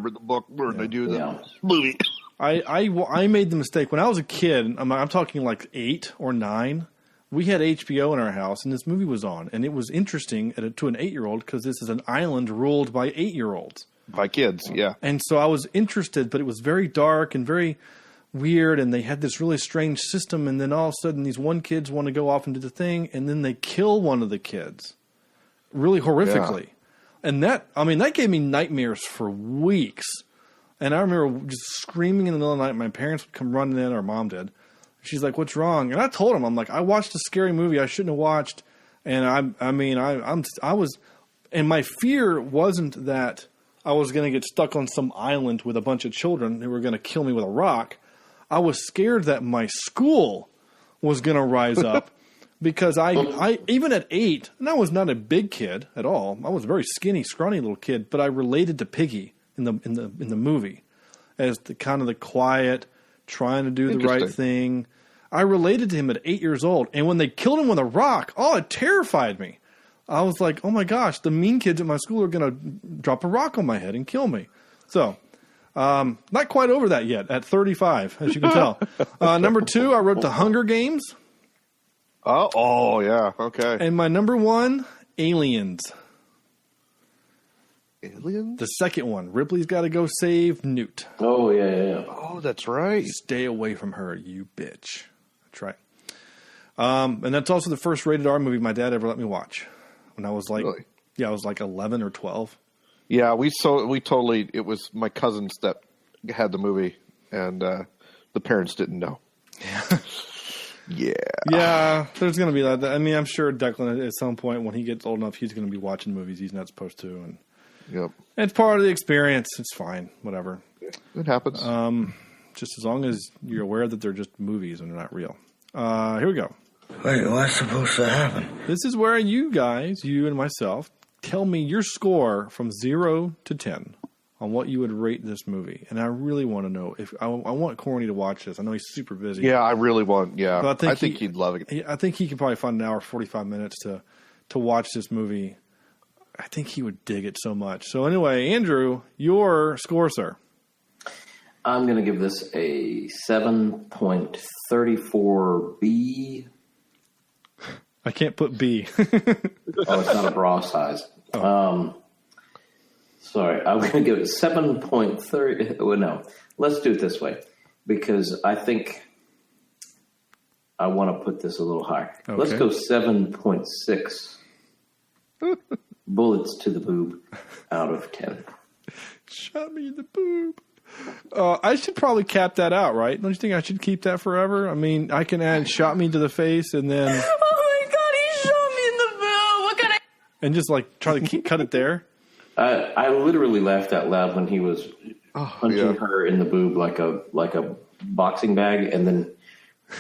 Speaker 6: the book where they do the movie.
Speaker 5: I made the mistake when I was a kid. I'm talking like 8 or 9. We had HBO in our house, and this movie was on, and it was interesting to an 8-year-old because this is an island ruled by 8-year-olds.
Speaker 6: By kids, yeah.
Speaker 5: And so I was interested, but it was very dark and very weird, and they had this really strange system, and then all of a sudden these kids want to go off and do the thing, and then they kill one of the kids really horrifically. Yeah. And that gave me nightmares for weeks. And I remember just screaming in the middle of the night. My parents would come running in, or mom did. She's like, "What's wrong?" And I told him, I'm like, "I watched a scary movie I shouldn't have watched." And I was, and my fear wasn't that I was going to get stuck on some island with a bunch of children who were going to kill me with a rock. I was scared that my school was going to rise up because I even at 8, and I was not a big kid at all. I was a very skinny, scrawny little kid, but I related to Piggy in the movie as the kind of the quiet, trying to do the right thing. I related to him at 8 years old, and when they killed him with a rock, it terrified me. I was like, oh my gosh, the mean kids at my school are going to drop a rock on my head and kill me. So, not quite over that yet at 35, as you can tell. Number 2, I wrote The Hunger Games.
Speaker 6: Oh, yeah, okay.
Speaker 5: And my number 1, Aliens.
Speaker 6: Aliens?
Speaker 5: The second one, Ripley's got to go save Newt.
Speaker 7: Oh, yeah.
Speaker 6: Oh, that's right.
Speaker 5: Stay away from her, you bitch. That's right. And that's also the first rated R movie my dad ever let me watch. when I was like,
Speaker 6: Really?
Speaker 5: I was like 11 or 12.
Speaker 6: Yeah, we totally. It was my cousins that had the movie, and the parents didn't know.
Speaker 5: Yeah, there's going to be that. I mean, I'm sure Declan at some point when he gets old enough, he's going to be watching movies he's not supposed to, and it's part of the experience. It's fine, whatever.
Speaker 6: It happens.
Speaker 5: Just as long as you're aware that they're just movies and they're not real. Here we go.
Speaker 13: Wait, what's supposed to happen?
Speaker 5: This is where you guys, you and myself, tell me your score from 0 to 10 on what you would rate this movie. And I really want to know if I want Corny to watch this. I know he's super busy.
Speaker 6: Yeah, I really want. Yeah,
Speaker 5: but
Speaker 6: I think he'd love it.
Speaker 5: I think he could probably find an hour, 45 minutes to watch this movie. I think he would dig it so much. So anyway, Andrew, your score, sir.
Speaker 7: I'm going to give this a 7.34B.
Speaker 5: I can't put B.
Speaker 7: Oh, it's not a bra size. Sorry, I'm going to give it 7.30. Well, no, let's do it this way because I think I want to put this a little higher. Okay. Let's go 7.6 bullets to the boob out of 10.
Speaker 5: Shot me in the boob. I should probably cap that out, right? Don't you think I should keep that forever? I mean, I can add shot me to the face and then...
Speaker 1: Oh my God, he shot me in the boob. What can I...
Speaker 5: And just like try to cut it there?
Speaker 7: I literally laughed out loud when he was punching her in the boob like a boxing bag, and then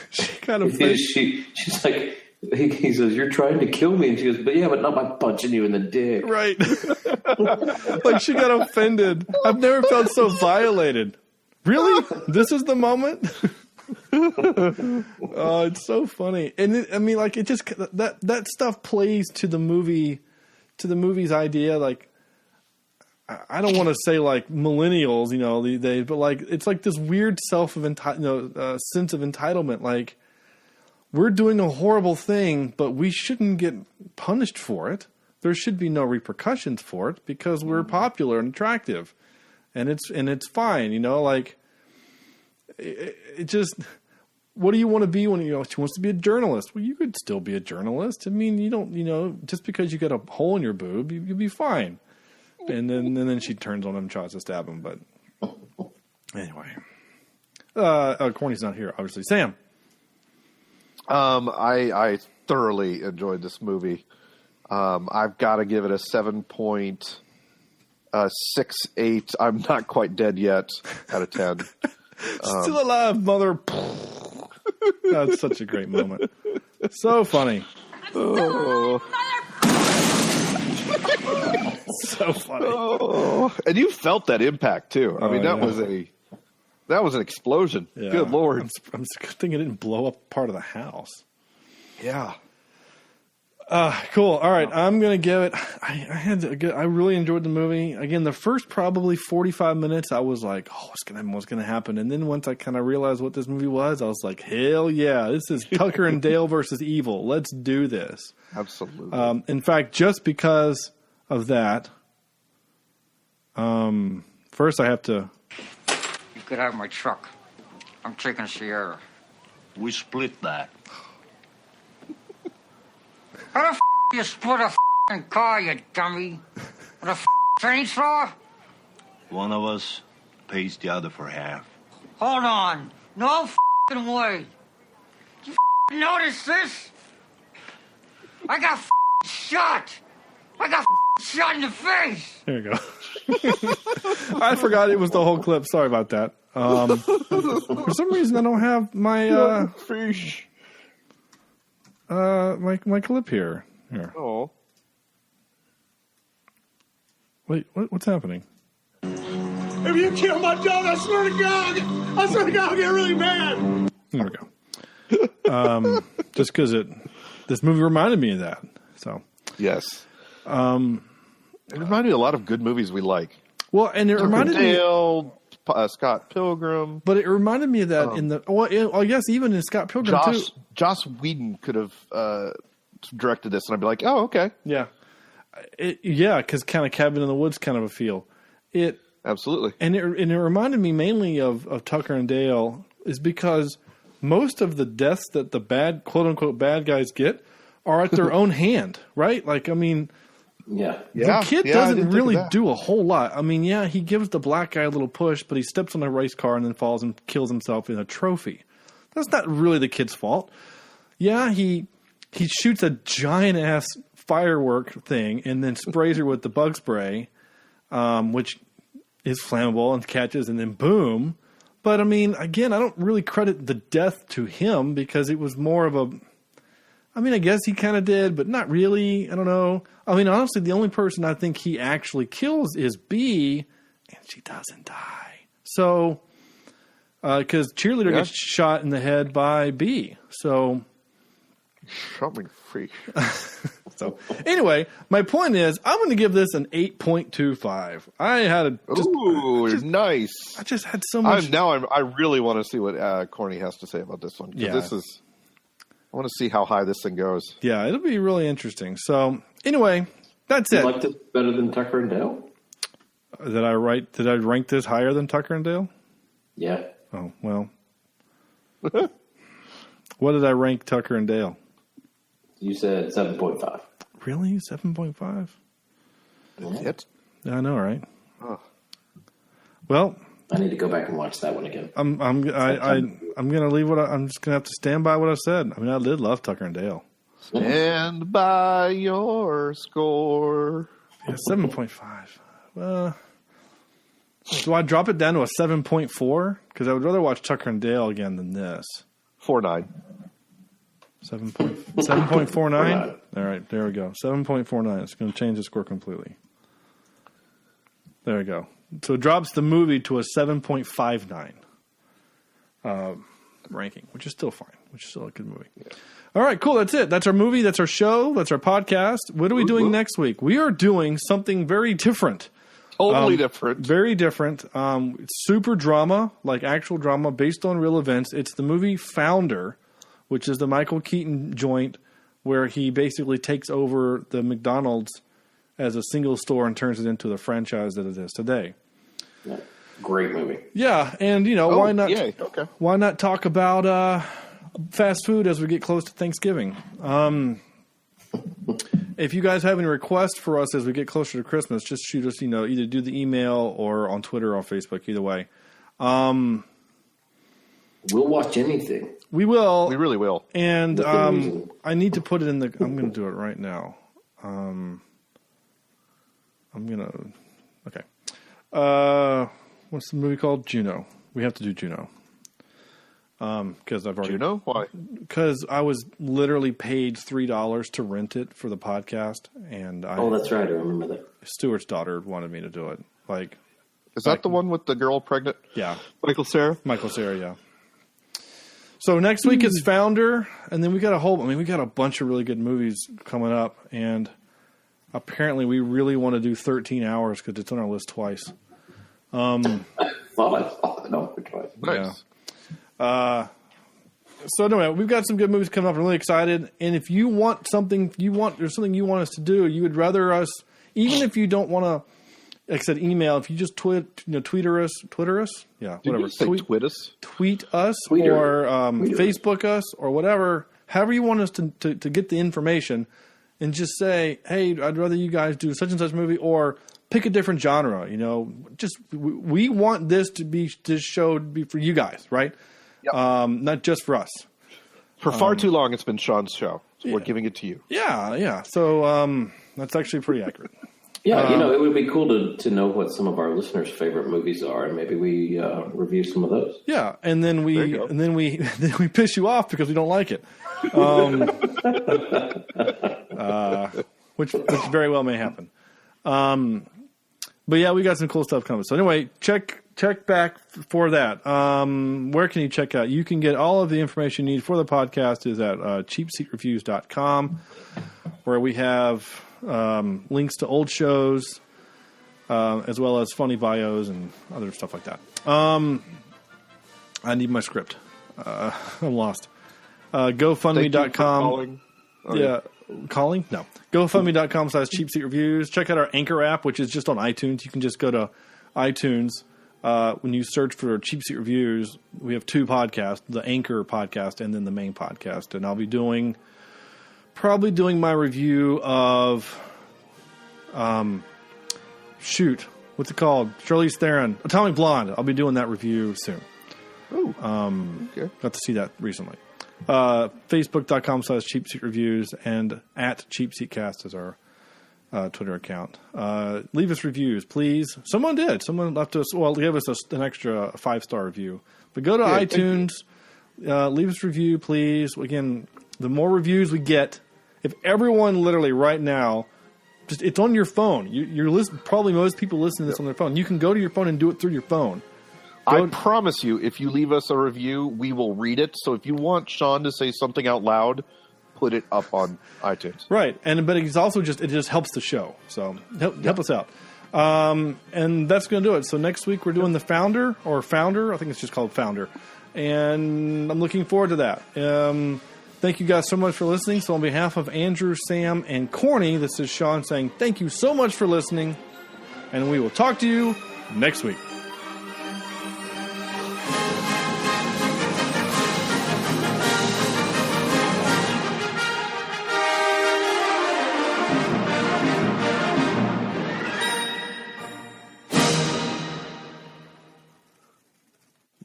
Speaker 5: she kind of
Speaker 7: she's like, he says, "You're trying to kill me," and she goes, "But not by punching you in the dick."
Speaker 5: Right. Like she got offended. I've never felt so violated. Really? This is the moment? Oh, it's so funny. And it just that stuff plays to the movie's idea. Like, I don't want to say like millennials, these days, but like it's like this weird sense of entitlement. Like, we're doing a horrible thing, but we shouldn't get punished for it. There should be no repercussions for it because we're popular and attractive, and it's fine. Like it just. What do you want to be when she wants to be a journalist? Well, you could still be a journalist. I mean, you don't. Just because you got a hole in your boob, you'll be fine. And then she turns on him and tries to stab him. But anyway, Corny's not here, obviously. Sam.
Speaker 6: I thoroughly enjoyed this movie. I've got to give it a 7.68. I'm not quite dead yet out of 10.
Speaker 5: Still alive, mother. That's such a great moment. So funny.
Speaker 6: Oh.
Speaker 5: So funny.
Speaker 6: Oh. And you felt that impact too. I mean, that was an explosion. Yeah. Good Lord.
Speaker 5: I'm thinking it didn't blow up part of the house.
Speaker 6: Yeah.
Speaker 5: Cool. All right. I'm going to give it, I really enjoyed the movie. Again, the first probably 45 minutes, I was like, oh, what's going to happen? And then once I kind of realized what this movie was, I was like, hell yeah, this is Tucker and Dale versus evil. Let's do this.
Speaker 6: Absolutely.
Speaker 5: In fact, just because of that, first I have to.
Speaker 14: You could have my truck. I'm taking Sierra.
Speaker 15: We split that.
Speaker 14: How the you split a car, you dummy? With a chainsaw?
Speaker 15: One of us pays the other for half.
Speaker 14: Hold on. No way. You notice this? I got shot. I got shot in the face.
Speaker 5: There you go. I forgot it was the whole clip. Sorry about that. For some reason, I don't have my
Speaker 6: fish.
Speaker 5: My clip here.
Speaker 6: Oh.
Speaker 5: Wait, what's happening?
Speaker 16: If you kill my dog, I swear to God, I'll get really mad.
Speaker 5: There we go. Just because this movie reminded me of that. So
Speaker 6: yes. It reminded me of a lot of good movies we like.
Speaker 5: Well, and it reminded me
Speaker 6: Scott Pilgrim.
Speaker 5: But it reminded me of that I guess even in Scott Pilgrim too.
Speaker 6: Joss Whedon could have directed this, and I'd be like, oh, okay.
Speaker 5: Yeah. Because kind of Cabin in the Woods kind of a feel.
Speaker 6: Absolutely.
Speaker 5: And it reminded me mainly of Tucker and Dale is because most of the deaths that the bad, quote-unquote bad guys get are at their own hand, right? Like, I mean,
Speaker 7: the
Speaker 5: kid doesn't really do a whole lot. I mean, he gives the black guy a little push, but he steps on a race car and then falls and kills himself in a trophy. That's not really the kid's fault. Yeah, he shoots a giant ass firework thing and then sprays her with the bug spray, which is flammable and catches, and then boom. But I mean, again, I don't really credit the death to him because it was more of a. I mean, I guess he kind of did, but not really. I don't know. I mean, honestly, the only person I think he actually kills is B, and she doesn't die. So, because cheerleader gets shot in the head by B. So,
Speaker 6: shot me freak.
Speaker 5: So, anyway, my point is, I'm going to give this an 8.25. I had
Speaker 6: nice.
Speaker 5: I just had so much.
Speaker 6: I really want to see what Corny has to say about this one.
Speaker 5: Yeah.
Speaker 6: I want to see how high this thing goes.
Speaker 5: Yeah, it'll be really interesting. So, anyway, that's it.
Speaker 7: You liked it better than Tucker and Dale?
Speaker 5: Did I rank this higher than Tucker and Dale?
Speaker 7: Yeah.
Speaker 5: Oh, well. What did I rank Tucker and Dale?
Speaker 7: You said 7.5.
Speaker 5: Really? 7.5?
Speaker 6: That's it?
Speaker 5: Yeah, I know, right? Oh. Well,
Speaker 7: I need to go back and watch that one again.
Speaker 5: I'm gonna leave I'm just gonna have to stand by what I said. I mean, I did love Tucker and Dale.
Speaker 6: Stand by your score.
Speaker 5: Yeah, 7.5. Do I drop it down to a 7.4? Because I would rather watch Tucker and Dale again than this.
Speaker 6: 4.9.
Speaker 5: 7.49? All right, there we go. 7.49. It's going to change the score completely. There we go. So it drops the movie to a 7.59 ranking, which is still fine, which is still a good movie. Yeah. All right, cool. That's it. That's our movie. That's our show. That's our podcast. What are we doing next week? We are doing something very different.
Speaker 6: Totally different.
Speaker 5: Very different. It's super drama, like actual drama based on real events. It's the movie Founder, which is the Michael Keaton joint where he basically takes over the McDonald's as a single store and turns it into the franchise that it is today.
Speaker 7: Yeah. Great movie.
Speaker 5: Yeah, and why not?
Speaker 6: Okay.
Speaker 5: Why not talk about fast food as we get close to Thanksgiving? If you guys have any requests for us as we get closer to Christmas, just shoot us. Either do the email or on Twitter or Facebook. Either way,
Speaker 7: we'll watch anything.
Speaker 5: We will.
Speaker 6: We really will.
Speaker 5: And I need to put it in the. I'm going to do it right now. Okay. What's the movie called? Juno. We have to do Juno. Because I've already.
Speaker 6: Juno? Why?
Speaker 5: Because I was literally paid $3 to rent it for the podcast, and
Speaker 7: that's right. I remember that.
Speaker 5: Stuart's daughter wanted me to do it.
Speaker 6: Is that the one with the girl pregnant?
Speaker 5: Yeah.
Speaker 6: Michael Cera,
Speaker 5: yeah. So next week is Founder, and then we got a bunch of really good movies coming up, and apparently we really want to do 13 Hours because it's on our list twice.
Speaker 7: I saw it twice.
Speaker 6: Nice.
Speaker 5: Yeah. So anyway, we've got some good movies coming up. I'm really excited. And if you want something, there's something you want us to do, you would rather us, even if you don't want to, like I said, email. If you just Twitter us, yeah, whatever.
Speaker 6: Tweet us,
Speaker 5: or Facebook us, or whatever. However you want us to get the information, and just say, hey, I'd rather you guys do such and such movie, or pick a different genre. Just we want this show to be for you guys, right?
Speaker 6: Yep.
Speaker 5: Not just for us.
Speaker 6: For far too long, it's been Sean's show. So we're giving it to you.
Speaker 5: Yeah. So that's actually pretty accurate.
Speaker 7: Yeah, it would be cool to know what some of our listeners' favorite movies are, and maybe we review some of those.
Speaker 5: Yeah, and then we piss you off because we don't like it, which very well may happen. But yeah, we got some cool stuff coming. So anyway, check back for that. Where can you check out? You can get all of the information you need for the podcast is at cheapseatreviews.com, where we have links to old shows, as well as funny bios and other stuff like that. I need my script. I'm lost. GoFundMe.com. Yeah. Calling? No. GoFundMe.com/Cheapseat Reviews. Check out our Anchor app, which is just on iTunes. You can just go to iTunes. When you search for Cheapseat Reviews, we have two podcasts, the Anchor podcast and then the main podcast. And I'll be doing probably doing my review of, what's it called? Charlize Theron, Atomic Blonde. I'll be doing that review soon.
Speaker 6: Oh,
Speaker 5: okay. Got to see that recently. Facebook.com/Cheapseat Reviews and at CheapseatCast is our Twitter account. Leave us reviews, please. Someone did. Someone left us, gave us an extra 5-star review. But go to iTunes, leave us a review, please. Again, the more reviews we get, if everyone literally right now, just it's on your phone. You're listening. Probably most people listen to this on their phone. You can go to your phone and do it through your phone.
Speaker 6: I promise you, if you leave us a review, we will read it. So if you want Sean to say something out loud, put it up on iTunes.
Speaker 5: Right, but it's also it just helps the show. So help us out. And that's going to do it. So next week we're doing the Founder. I think it's just called Founder. And I'm looking forward to that. Thank you guys so much for listening. So on behalf of Andrew, Sam, and Corny, this is Sean saying thank you so much for listening. And we will talk to you next week.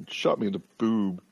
Speaker 6: Shot me in the boob.